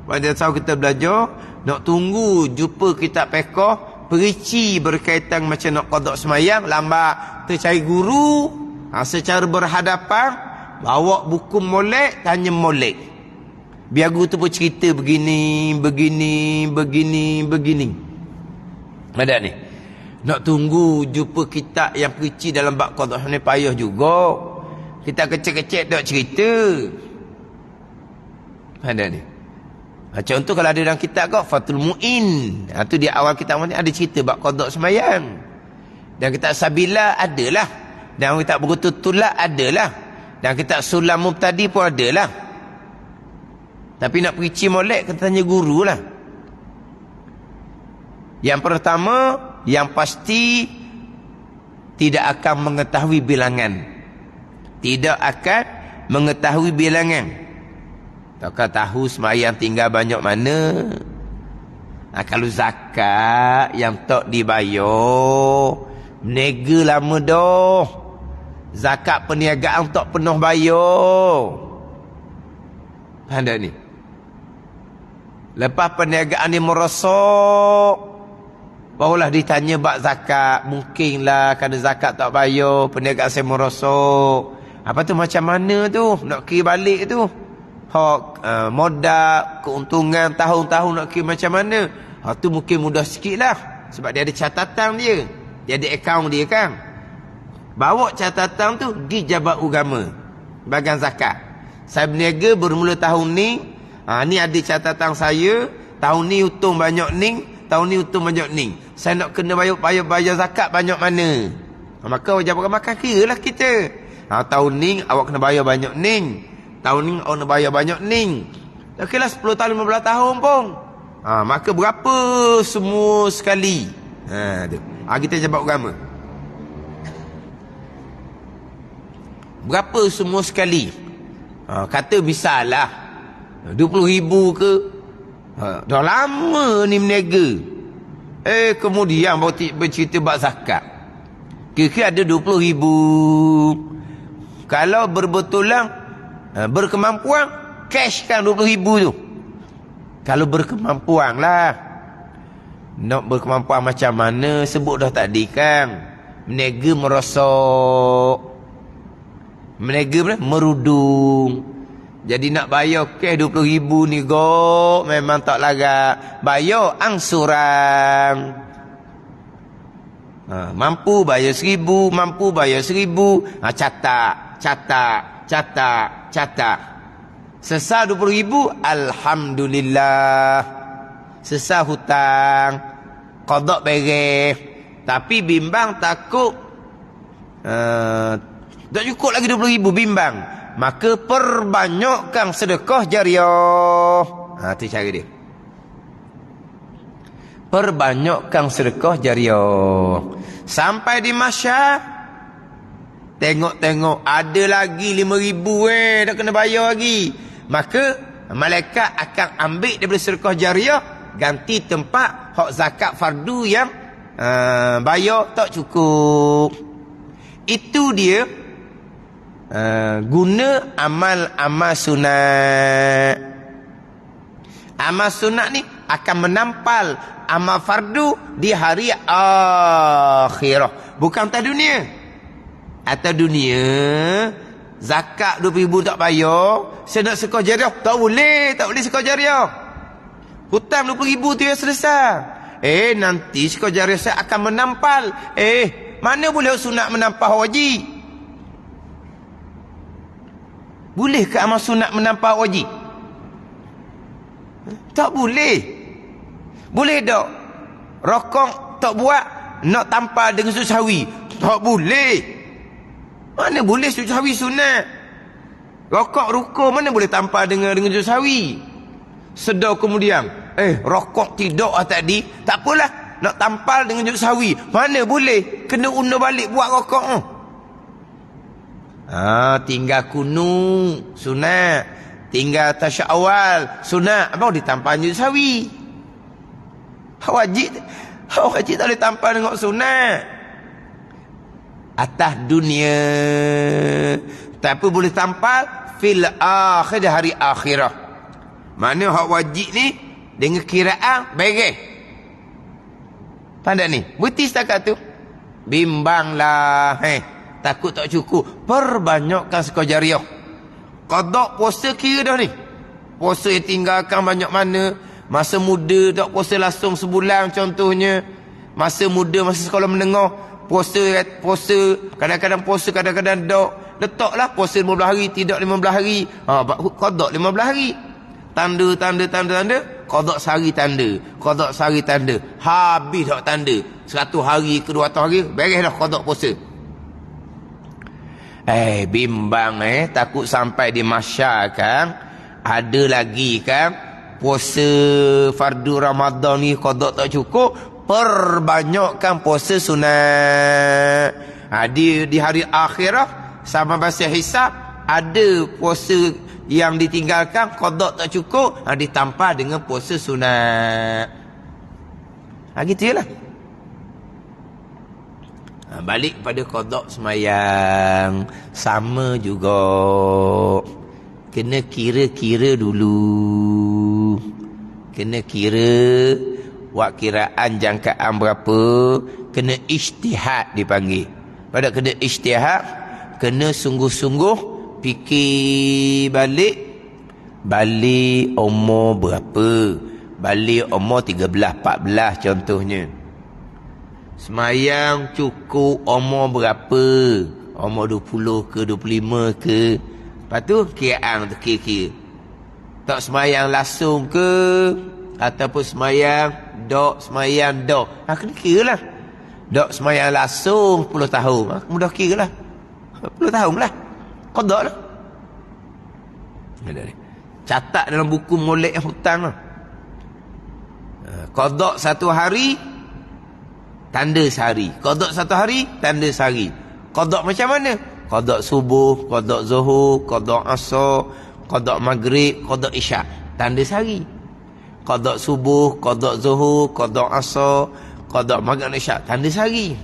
Pada tahu kita belajar, nak tunggu jumpa kitab fiqh perici berkaitan macam nak qada semayang, lambat. Kita cari guru, secara berhadapan, bawa buku molek, tanya molek. Biar guru tu pun cerita begini. Ada ni. Nak tunggu jumpa kitab yang perici dalam bab qada ni payah juga. Kita kecil-kecil tak cerita. Ada ni. Contoh kalau ada dalam kitab kau Fathul Mu'in. Tu di awal kitab ni ada cerita bab qada semayang. Dan kitab Sabila adalah. Dan kitab Berututullah adalah. Dan kitab Sulam Mubtadi pun adalah. Tapi nak perici molek kita tanya guru lah. Yang pertama, yang pasti tidak akan mengetahui bilangan. Tidak akan mengetahui bilangan. Takkah tahu semayang tinggal banyak mana? Kalau zakat yang tak dibayar, menega lama dah. Zakat perniagaan tak penuh bayar. Ada ni. Lepas perniagaan ni merosot, barulah ditanya bab zakat. Mungkinlah kerana zakat tak bayar, perniagaan saya merosot. Apa tu macam mana tu? Nak kira balik tu. Modal, keuntungan tahun-tahun nak kira macam mana? Tu mungkin mudah sikit lah. Sebab dia ada catatan dia. Dia ada akaun dia kan. Bawa catatan tu pergi Jabat Agama bahagian zakat. Saya berniaga bermula tahun ni. Ni ada catatan saya. Tahun ni untung banyak ni, tahun ni untung banyak ni. Saya nak kena bayar zakat banyak mana? Maka wajib makan kira lah kita. Tahun ni awak kena bayar banyak ni. Tahun ni awak kena bayar banyak ni. Okeylah 10 tahun 15 tahun pun. Maka berapa semua sekali? Kita Jabat Agama. Berapa semua sekali? Kata misalnya 20,000 ke? Dah lama ni meniaga. Kemudian baru bercerita bab zakat. Kira-kira ada 20,000. Kalau berbetulan berkemampuan, cash kan 20,000 tu. Kalau berkemampuan lah. Nak berkemampuan macam mana? Sebut dah tadi kan. Meniaga merosot. Meniaga merudung. Jadi nak bayar cash 20,000 ni memang tak larat. Bayar angsuran. Mampu bayar 1,000, mampu bayar 1,000. Catat. Sesal 20,000, alhamdulillah. Sesal hutang, qada beres. Tapi bimbang takut tak cukup lagi 20,000, bimbang. Maka perbanyakkan sedekah jariah. Itu cara dia. Perbanyakkan sedekah jariah. Sampai di masyar, tengok-tengok ada lagi 5,000 dah kena bayar lagi. Maka malaikat akan ambil daripada sedekah jariah, ganti tempat hak zakat fardu yang bayar tak cukup. Itu dia guna amal-amal sunat. Amal sunat ni akan menampal amal fardu di hari akhirah, bukan atas dunia. Atas dunia zakat 20,000 tak bayar, saya nak sedekah jariah, tak boleh sedekah jariah. Hutang 20,000 tu yang selesai. Nanti sedekah jariah saya akan menampal. Mana boleh sunat menampal wajib? Boleh ke amal sunat menampal wajib? Tak boleh. Boleh tak? Rokok tak buat, nak tampal dengan sujud sahwi? Tak boleh. Mana boleh sujud sahwi sunat? Rokok ruko mana boleh tampal dengan sujud sahwi? Sedar kemudian, rokok tidak tadi, tak apalah, nak tampal dengan sujud sahwi. Mana boleh? Kena undur balik buat rokok. Tinggal kunung sunat, tinggal tasyak awal sunat, abang ditampal sujud sahwi. Wajib tak boleh tampal dengan sunat atas dunia, tapi boleh tampal fil akhir, hari akhirah. Mana hak wajib ni dengan kiraan beres. Pandai ni, berhenti setakat tu. Bimbanglah, takut tak cukup, perbanyakkan sedekah jariah. Qada puasa kira dah ni. Puasa yang tinggalkan banyak mana. Masa muda tak puasa langsung sebulan contohnya. Masa muda, masa sekolah menengah, puasa kadang-kadang puasa, kadang-kadang tak. Letaklah puasa 15 hari, tidak 15 hari. Qada 15 hari. Tanda, qada sehari tanda, qada sehari tanda. Habis tak tanda. 100 hari ke 200 hari, beres dah qada puasa. Bimbang takut sampai di masyar kan. Ada lagi kan puasa fardu Ramadan ni qada tak cukup, perbanyakkan puasa sunat. Di hari akhirah sama masa hisab, ada puasa yang ditinggalkan qada tak cukup, ditampal dengan puasa sunat. Gitu jelah. Balik pada qada semayang, sama juga. Kena kira-kira dulu. Kena kira buat kiraan jangkaan berapa. Kena ijtihad dipanggil. Pada kena ijtihad, kena sungguh-sungguh fikir balik umur berapa. Balik umur 13-14 contohnya. Semayang cukup umur berapa? Umur 20 ke 25 ke? Lepas tu kiraan tu kira-kira. Tak semayang langsung ke, ataupun semayang dok. Kena kira lah. Dok semayang langsung 10 tahun, mudah kira lah. 10 tahun lah, qada lah. Catat dalam buku molek hutang lah. Qada 1 hari, tanda sehari. Qada 1 hari, tanda sehari. Qada macam mana? Qada subuh, qada zuhur, qada asar, qada maghrib, qada isyak. Tanda sehari. Qada subuh, qada zuhur, qada asar, qada maghrib, isyak. Tanda sehari.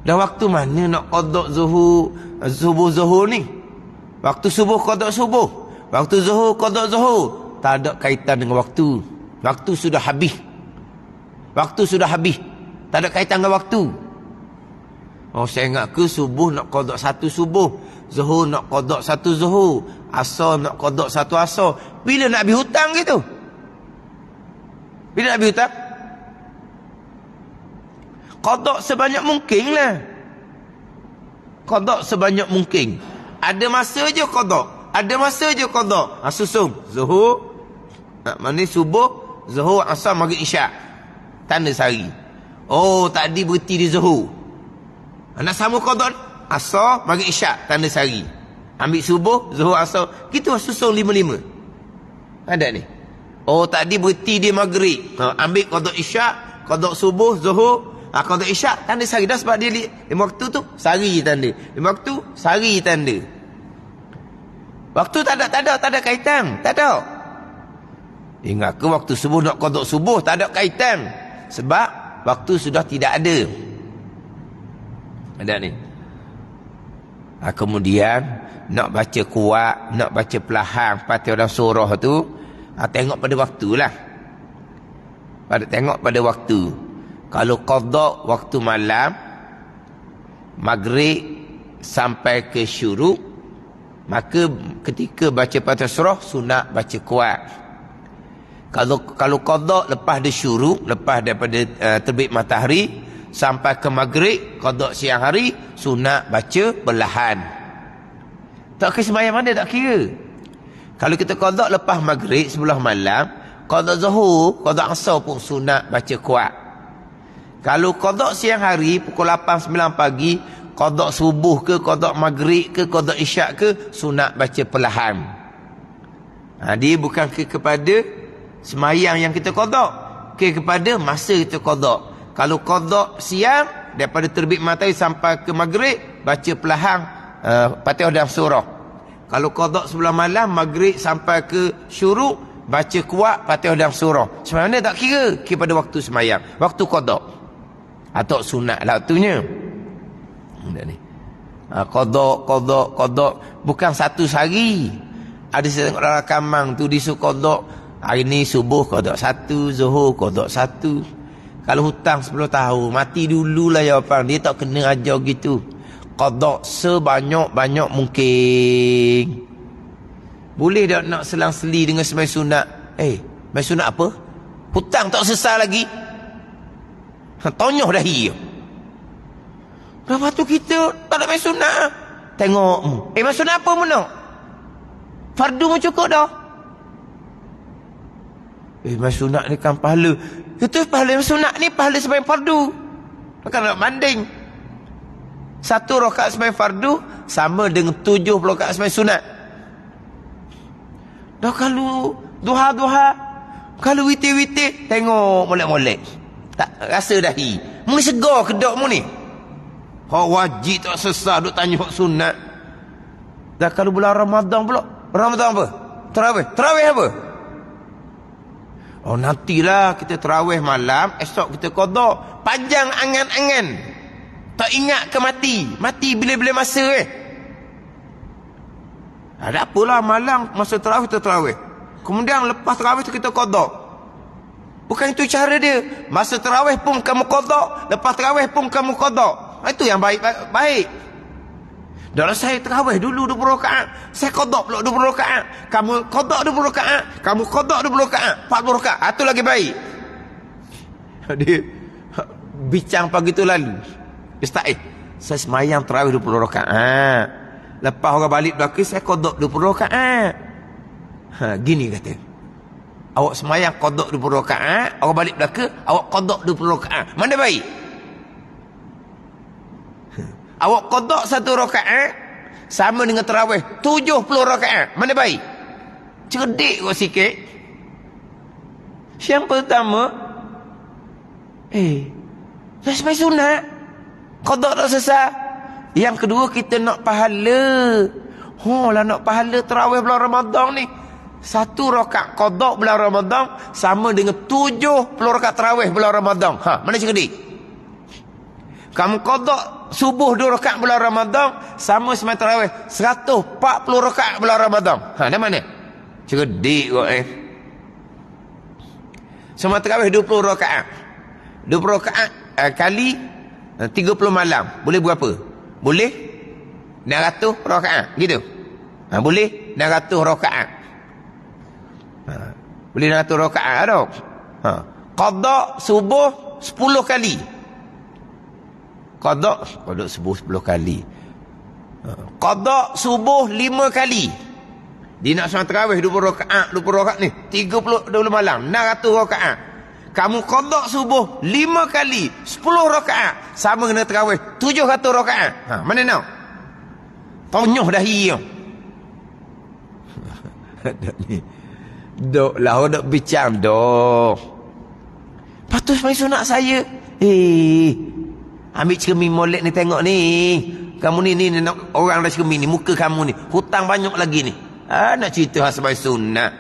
Dah waktu mana nak qada zuhur ni? Waktu subuh qada subuh, waktu zuhur qada zuhur. Tak ada kaitan dengan waktu. Waktu sudah habis. Tak ada kaitan dengan waktu. Saya ingat ke subuh nak qada 1 subuh, zuhur nak qada 1 zuhur, asar nak qada 1 asar. Bila nak habis hutang gitu? Bila nak habis hutang? Qada sebanyak mungkin lah. Qada sebanyak mungkin. Ada masa je qada. Susun zuhur, subuh, zuhur, asar, maghrib, isyak. Tanda sehari. Oh, tadi berhenti di Zuhur. Nak sama qada Asar, maghrib Isyak, tanda sehari. Ambil subuh, Zuhur, Asar. Gitu susun 5-5. Ada ni. Oh, tadi berhenti di maghrib. Ambil qada Isyak, qada subuh, Zuhur, qada Isyak, tanda sehari. Dah sebab dia 5 waktu tu, sehari tanda. 5 waktu, sehari tanda. Waktu tak ada kaitan. Tak ada. Ingat ke waktu subuh nak qada subuh, tak ada kaitan. Sebab waktu sudah tidak ada. Ada ni. Kemudian nak baca kuat, nak baca perlahan Fatihah dan surah tu, tengok pada waktulah. Tengok pada waktu. Kalau qada waktu malam, maghrib sampai ke syuruk, maka ketika baca Fatihah surah sunat baca kuat. Kalau qada lepas dia syuruk, lepas daripada terbit matahari sampai ke maghrib, qada siang hari, sunat baca perlahan. Tak kira sembahyang mana, tak kira. Kalau kita qada lepas maghrib sebelah malam, qada zuhur, qada asar pun sunat baca kuat. Kalau qada siang hari pukul 8 9 pagi, qada subuh ke, qada maghrib ke, qada isyak ke, sunat baca perlahan. Dia bukan kepada semayang yang kita qada, kepada masa kita qada. Kalau qada siang daripada terbit matahari sampai ke maghrib, baca perlahan Fatihah dan surah. Kalau qada sebelah malam, maghrib sampai ke syuruk, baca kuat Fatihah dan surah. Sebenarnya tak kira pada waktu semayang, waktu qada atau sunat lah waktunya. Ni qada bukan satu sehari. Ada saya tengok dalam rakaman tu disuruh qada hari ni subuh qada 1, zuhur qada 1. Kalau hutang 10 tahun, mati dululah jawapan dia, tak kena ajar gitu. Qada sebanyak-banyak mungkin. Boleh tak nak selang-seli dengan sembahyang sunat? Sembahyang sunat apa? Hutang tak selesai lagi. Tonyoh dahi. Lepas tu kita tak nak main sunat. Tengok, main sunat apa pun nak? Fardu pun cukup dah. Main sunat ni kan pahala. Itu pahala main sunat ni, pahala sembahyang fardu. Bukan nak banding. 1 rakaat sembahyang fardu sama dengan 70 rakaat sembahyang sunat. Dah kalau duha-duha, kalau witir-witir, tengok molek-molek. Tak rasa dahi. Mu ni segar kedok mu ni. Hak wajib tak sesah duk tanya hak sunat. Dah kalau bulan Ramadan pula. Ramadan apa? Tarawih apa? Oh, nantilah kita tarawih malam, esok kita qada. Panjang angan-angan. Tak ingat ke mati bila-bila masa ada apalah malam masa tarawih kita tarawih. Kemudian lepas tarawih tu kita qada. Bukan itu cara dia. Masa tarawih pun kamu qada, lepas tarawih pun kamu qada. Itu yang baik. Dalam saya tarawih dulu 20 rakaat, saya qada pula 20 rakaat. Kamu qada 20 rakaat, kamu qada 20 rakaat, 40 rakaat. Itu lagi baik. Dia bincang pagi tu lalu. Ustaz, saya semayang tarawih 20 rakaat. Lepas orang balik belakang, saya qada 20 rakaat. Gini kata. Awak semayang qada 20 rakaat, orang balik belakang, awak qada 20 rakaat. Mana baik? Awak qada 1 rakaat sama dengan tarawih 70 rakaat. Mana baik? Cerdik kau sikit. Yang pertama, dah sembahyang sunat, qada tak selesai. Yang kedua, kita nak pahala. Lah nak pahala tarawih bulan Ramadan ni. 1 rakaat qada bulan Ramadan sama dengan 70 rakaat tarawih bulan Ramadan. Mana cerdik? Kamu qada subuh 2 rakaat bulan Ramadan sama sembahyang tarawih 140 rakaat bulan Ramadan. Dah mana? Cerdik kau Sembahyang tarawih 20 rakaat. 20 rakaat kali 30 malam. Boleh berapa? Boleh 600 rakaat. Gitu. Boleh 600 rakaat. Boleh 600 rakaat tak? Qada subuh 10 kali. Qada subuh 10 kali. Qada subuh 5 kali. Dia nak sembahyang tarawih 20 rakaat ni 30 malam 600 rakaat. Kamu qada subuh 5 kali 10 rakaat sama kena tarawih 700 rakaat. Mana nak? Tonyoh dah hiyo. Dok lah dok bincang dok. Patut main sunat saya. Ambil cermin molek ni tengok ni. Kamu ni nak orang dah cermin ni muka kamu ni. Hutang banyak lagi ni. Nak cerita hal semai sunat.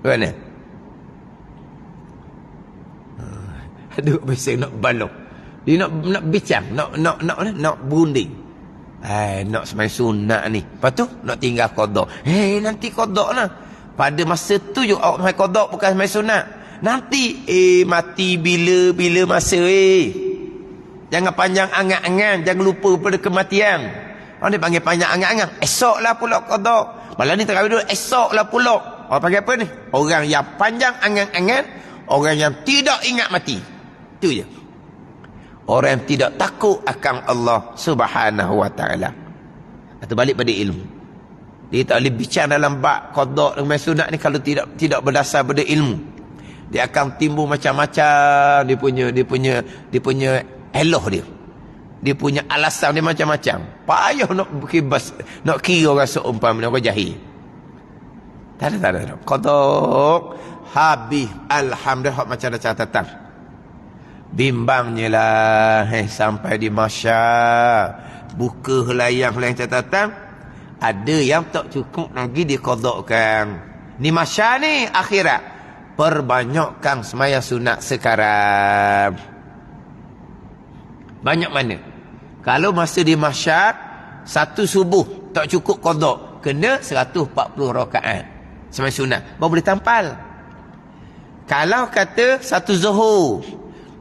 Mana? Aduh, biasa nak balok. Dia nak bincang, nak berunding. Nak semai sunat ni. Lepas tu nak tinggal qada. Nanti qada lah. Pada masa tu je awak semai qada bukan semai sunat. Nanti mati bila masa Jangan panjang angan-angan, jangan lupa pada kematian. Orang dia panggil panjang angan-angan. Esoklah pula qada. Malah ni terawih dulu esoklah pula. Orang panggil apa ni? Orang yang panjang angan-angan, orang yang tidak ingat mati. Itu je. Orang yang tidak takut akan Allah Subhanahu wa taala. Atau balik pada ilmu. Dia tak boleh bincang dalam bab qada dengan sunat ni kalau tidak berdasar pada ilmu. Dia akan timbul macam-macam dia punya eloh dia. Dia punya alasan dia macam-macam. Payah nak kibas, nak kira orang seumpama orang jahil. Tak ada. Qada habis alhamdulillah macam ada catatan. Bimbangnya lah sampai di masyar buka helayang catatan ada yang tak cukup lagi diqadakan. Ni masyar ni akhirat perbanyakkan sembahyang sunat sekarang. Banyak mana? Kalau masa di masyar satu subuh tak cukup qada, kena 140 rakaat sembahyang sunat baru boleh tampal. Kalau kata satu zuhur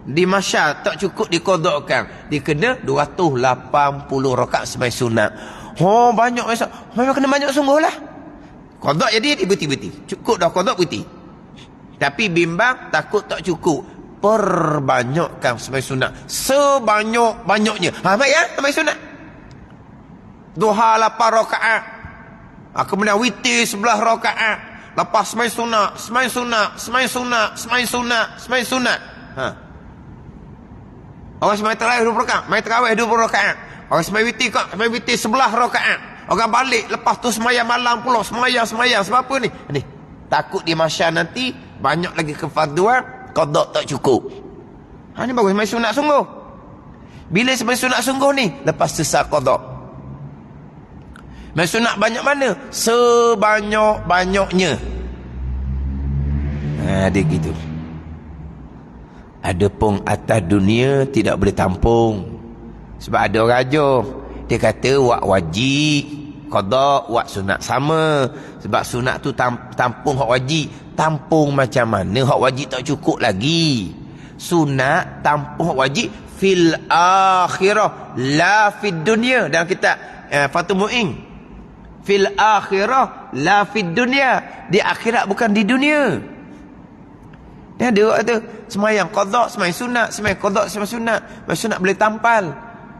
di masyar tak cukup diqadakan, dia kena 280 rakaat sembahyang sunat. Banyak besar. Memang kena banyak sungguh lah. Qada jadi berhenti. Cukup dah qada berhenti. Tapi bimbang takut tak cukup. Perbanyakkan sembahyang sunat sebanyak-banyaknya. Baik ya sembahyang sunat. Duha 8 rakaat. Kemudian witir 11 rakaat. Lepas sembahyang sunat. Orang sembahyang tarawih 20 rakaat, sembahyang tarawih 20 rakaat. Orang sembahyang witir 11 rakaat. Orang balik lepas tu sembahyang malam pula, sembahyang. Sebab apa ni? Takut di masyar nanti banyak lagi kefarduan, qada tak cukup. Ni bagus sembahyang sunat sungguh. Bila sembahyang sunat sungguh ni, lepas selesai qada. Sembahyang sunat banyak mana? Sebanyak-banyaknya. Dia gitu. Ada pun atas dunia tidak boleh tampung. Sebab ada orang ajar, dia kata wak wajib qada, wak sunat sama. Sebab sunat tu tampung hak wajib. Tampung macam mana hak wajib tak cukup lagi. Sunat tampung hak wajib fil akhirah la fid dunya. Dalam kitab Fathul Mu'in, fil akhirah la fid dunya. Di akhirat bukan di dunia. Dia ada kata sembahyang qada, sembahyang sunat, sembahyang qada, sembahyang sunat. Sembahyang sunat boleh tampal.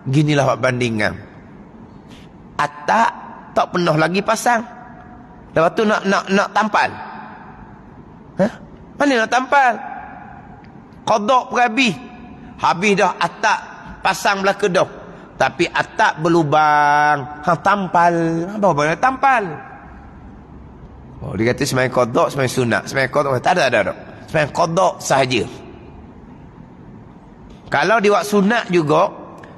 Ginilah buat bandingan. Atak tak pernah lagi pasang. Lepas tu nak tampal. Mana nak tampal? Qada berhabis. Habis dah atak pasang belah kedah. Tapi atak berlubang. Tampal. Apa boleh tampal? Dia kata sembahyang qada, sembahyang sunat, sembahyang qada. Tak ada. Sembahyang qada sahaja. Kalau di waktu sunat juga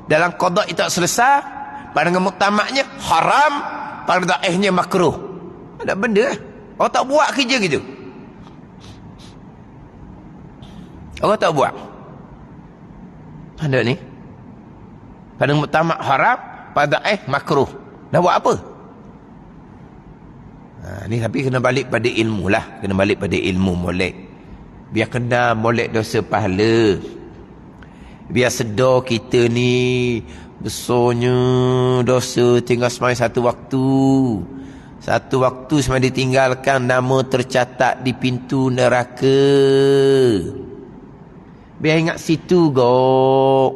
dalam qada itu tak selesai, pandangan muktamadnya haram, pandangan daihnya makruh. Ada benda orang tak buat kerja gitu. Orang tak buat. Ada ni. Pandangan muktamad haram, pandangan daih makruh. Nak buat apa? Ni tapi kena balik pada ilmu lah. Kena balik pada ilmu molek. Biar kena molek dosa pahala. Biar sedar kita ni besarnya dosa tinggal semai satu waktu. Satu waktu semai ditinggalkan, nama tercatat di pintu neraka. Biar ingat situ go.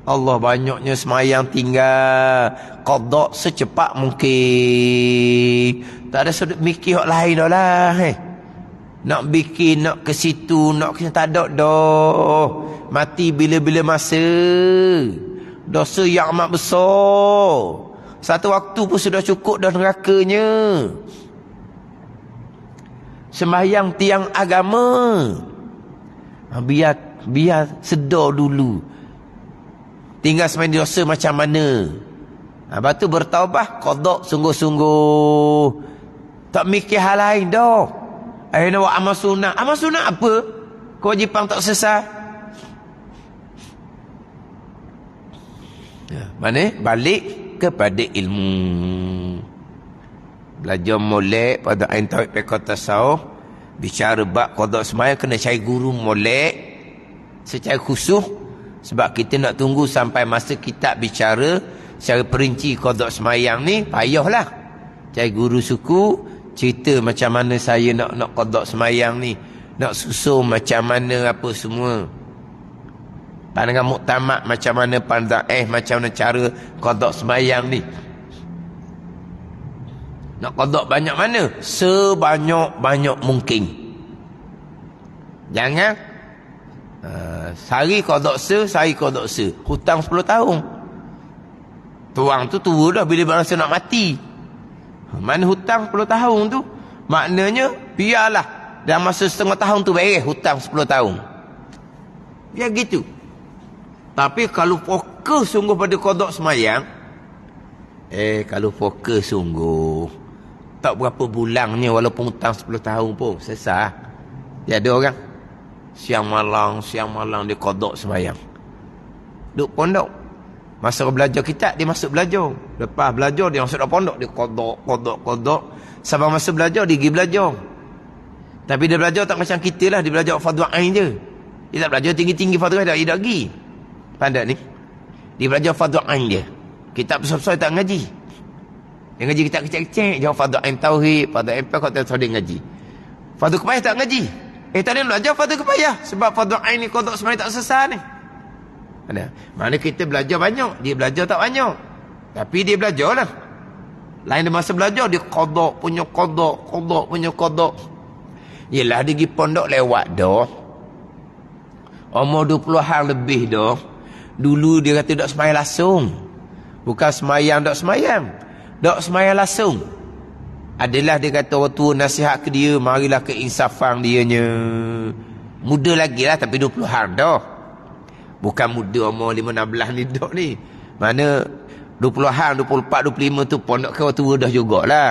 Allah banyaknya semayang tinggal. Qada secepat mungkin. Tak ada sudut mikir hak lain dah lah. Nak bikin, nak ke situ, nak ke tak ada dah. Mati bila-bila masa. Dosa yang amat besar. Satu waktu pun sudah cukup dah nerakanya. Sembahyang tiang agama. Biar sedar dulu. Tinggal sembahyang dosa macam mana. Lepas tu bertaubat, qada sungguh-sungguh. Tak mikir hal lain dah. Nak buat amal sunat. Amal sunat apa? Kewajipan tak selesai. Mana? Balik kepada ilmu. Belajar molek pada ain tauhid fiqh tasawuf. Bicara bab qada sembahyang kena cari guru molek secara khusus. Sebab kita nak tunggu sampai masa kita bicara secara perinci qada sembahyang ni, payahlah. Cari guru suku, cerita macam mana saya nak qada sembahyang ni, nak susun macam mana apa semua. Pandangan muktamad macam mana, pandangan macam mana cara qada sembahyang ni. Nak qada banyak mana? Sebanyak-banyak mungkin. Jangan sehari qada sehari qada hutang 10 tahun. Tuang tu tua dah bila berasa nak mati. Mana hutang 10 tahun tu? Maknanya biarlah dalam masa setengah tahun tu beres hutang 10 tahun. Biar gitu. Tapi kalau fokus sungguh pada qada sembahyang, kalau fokus sungguh, tak berapa bulangnya walaupun hutang 10 tahun pun selesai. Tiada orang siang malam dia qada sembahyang. Duk pondok. Masa belajar kita, dia masuk belajar. Lepas belajar, dia masuk dalam pondok. Dia kodok. Sampai masa belajar, dia pergi belajar. Tapi dia belajar tak macam kita lah. Dia belajar fardu ain je. Dia tak belajar tinggi-tinggi fardu ain. Dia tak pergi. Pandai ni. Dia belajar fardu ain dia. Kitab besar-besar tak ngaji. Dia ngaji kitab kecil-kecil. Jawab fardu ain tauhid, fardu ain fiqh, kata dia ngaji. Fardu kifayah tak ngaji. Tak ada belajar fardu kifayah. Sebab fardu ain ni kodok sebenarnya tak selesai ni. Mana kita belajar banyak, dia belajar tak banyak. Tapi dia belajar lah. Lain dia masa belajar, dia qada punya qada. Yelah dia pergi pondok lewat dah. Umur 20-an lebih dah. Dulu dia kata dok sembahyang langsung. Bukan sembahyang dok sembahyang. Dok sembahyang langsung. Adalah dia kata orang tua nasihat ke dia, marilah keinsafan dianya. Muda lagi lah tapi 20-an dah. Bukan muda umur 15-16 ni dok ni. Mana 20-an, 24, 25 tu pondok ke orang tua dah jugalah.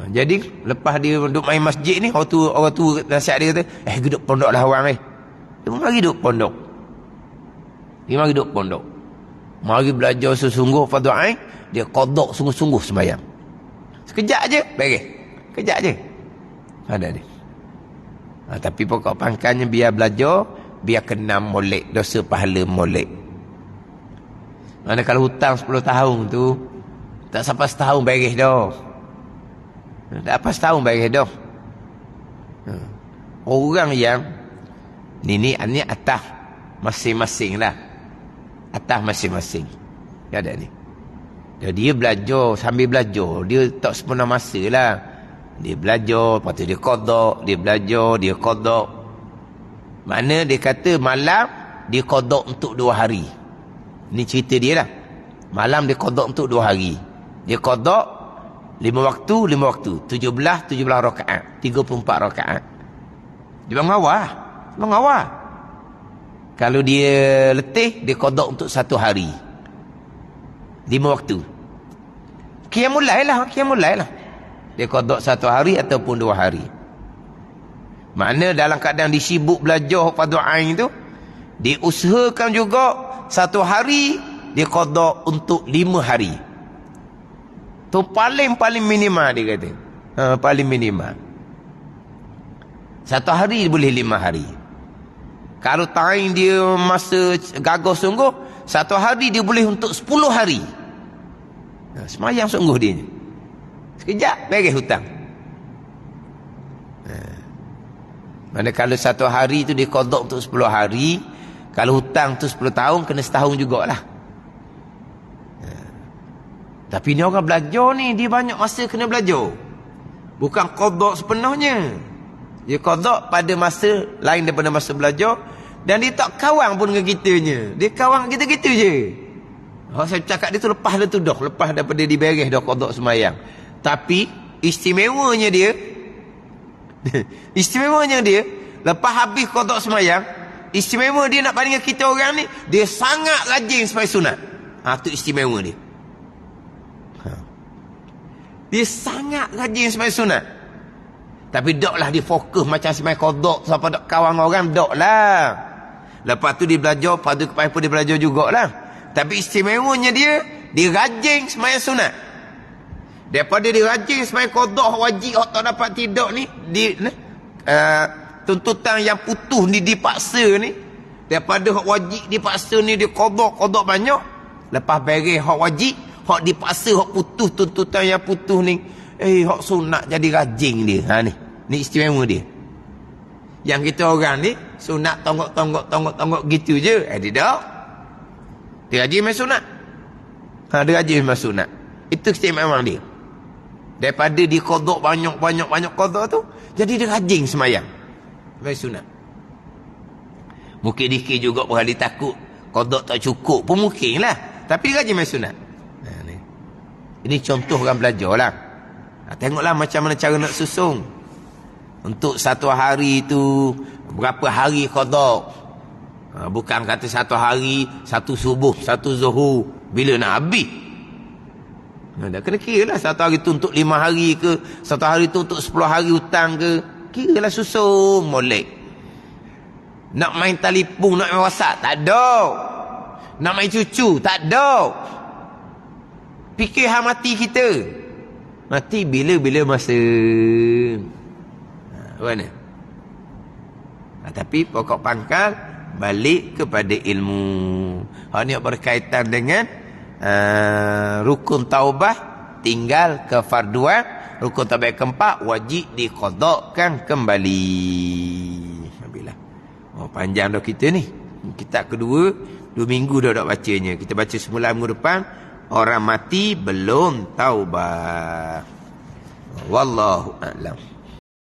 Jadi lepas dia duduk main masjid ni, orang tua nasihat dia kata, duduk pondok lah orang dia pun mari duduk pondok. Dia mari duduk pondok. Mari belajar sesungguh fardu ain, dia qada sungguh-sungguh sembahyang. Sekejap je beres. Sekejap je. Ada ni. Tapi pokok pangkalnya biar belajar, biar kena molek, dosa pahala molek. Mana kalau hutang 10 tahun tu, tak sampai setahun beres dah. Tak apa setahun beres dah. Orang yang ni atas masing-masing lah. Atas masing-masing. Ada ni. Jadi dia belajar, sambil belajar, dia tak sempurna masa lah. Dia belajar, lepas tu dia qada, dia belajar, dia qada. Mana dia kata malam dia qada untuk 2 hari. Ni cerita dia lah. Malam dia qada untuk 2 hari. Dia qada 5 waktu. 17 rakaat. 34 rakaat. Dia mengawal. Kalau dia letih, dia qada untuk 1 hari. 5 waktu. Qiyamul lail lah. Dia qada 1 hari ataupun 2 hari. Makna dalam keadaan disibuk belajar fardu ain tu, diusahakan juga 1 hari dia qada untuk 5 hari. Tu paling minimal dia kata. Paling minimal. 1 hari boleh 5 hari. Kalau time dia masa gagah sungguh, 1 hari dia boleh untuk 10 hari. Semayang sungguh dia. Sekejap beres hutang. Mana kalau 1 hari tu dia qada untuk 10 hari, kalau hutang tu 10 tahun kena setahun jugalah. Tapi ni orang belajar ni, dia banyak masa kena belajar. Bukan qada sepenuhnya. Dia qada pada masa lain daripada masa belajar. Dan dia tak kawan pun dengan kitanya. Dia kawan kita-kita je. Saya cakap dia tu lepas dah tu dah. Lepas daripada diberes dah qada semayang. Tapi istimewanya dia istimewanya dia lepas habis qada semayang, istimewa dia nak bandingkan kita orang ni, dia sangat rajin sembahyang sunat. Tu istimewa dia. Dia sangat rajin sembahyang sunat. Tapi doklah dia fokus macam sembahyang qada siapa dak kawan orang, doklah. Lepas tu dia belajar, lepas tu kepada dia belajar jugalah. Tapi istimewanya dia rajin sembahyang sunat. Daripada dia rajin sembahyang qada wajib hak tak dapat tidak ni, tuntutan yang putus ni dipaksa ni, daripada hak wajib dipaksa ni dia qada banyak. Lepas beres hak wajib, hak dipaksa, hak putus tuntutan yang putus ni, hak sunat jadi rajin dia. Ni istimewa dia. Yang kita orang ni sunat tonggok gitu je. Dia tak. Dia rajin main sunat. Dia rajin main sunat. Itu keistimewaan dia. Daripada dia qada banyak qada tu, jadi dia rajin semayang main sunat. Mungkin dikir juga berhali takut qada tak cukup pun mungkin lah. Tapi dia rajin main sunat. Ini contoh orang belajar lah. Tengoklah macam mana cara nak susung. Untuk satu hari tu berapa hari qada. Bukan kata satu hari, satu subuh, satu zuhur, bila nak habis. Dah kena kira lah. Satu hari tu untuk 5 hari ke, satu hari tu untuk 10 hari hutang ke. Kira lah susung molek. Nak main telefon, nak main WhatsApp, tak ada. Nak main cucu, tak ada. Fikir hal mati kita. Mati bila-bila masa. Mana? Tapi pokok pangkal balik kepada ilmu. Hal ni berkaitan dengan rukun taubah tinggal kefarduan. Rukun taubah keempat wajib diqadakan kembali. Alhamdulillah. Panjang dah kita ni. Kitab kedua 2 minggu dah bacanya. Kita baca semula minggu depan. Orang mati belum taubah. Wallahu a'lam.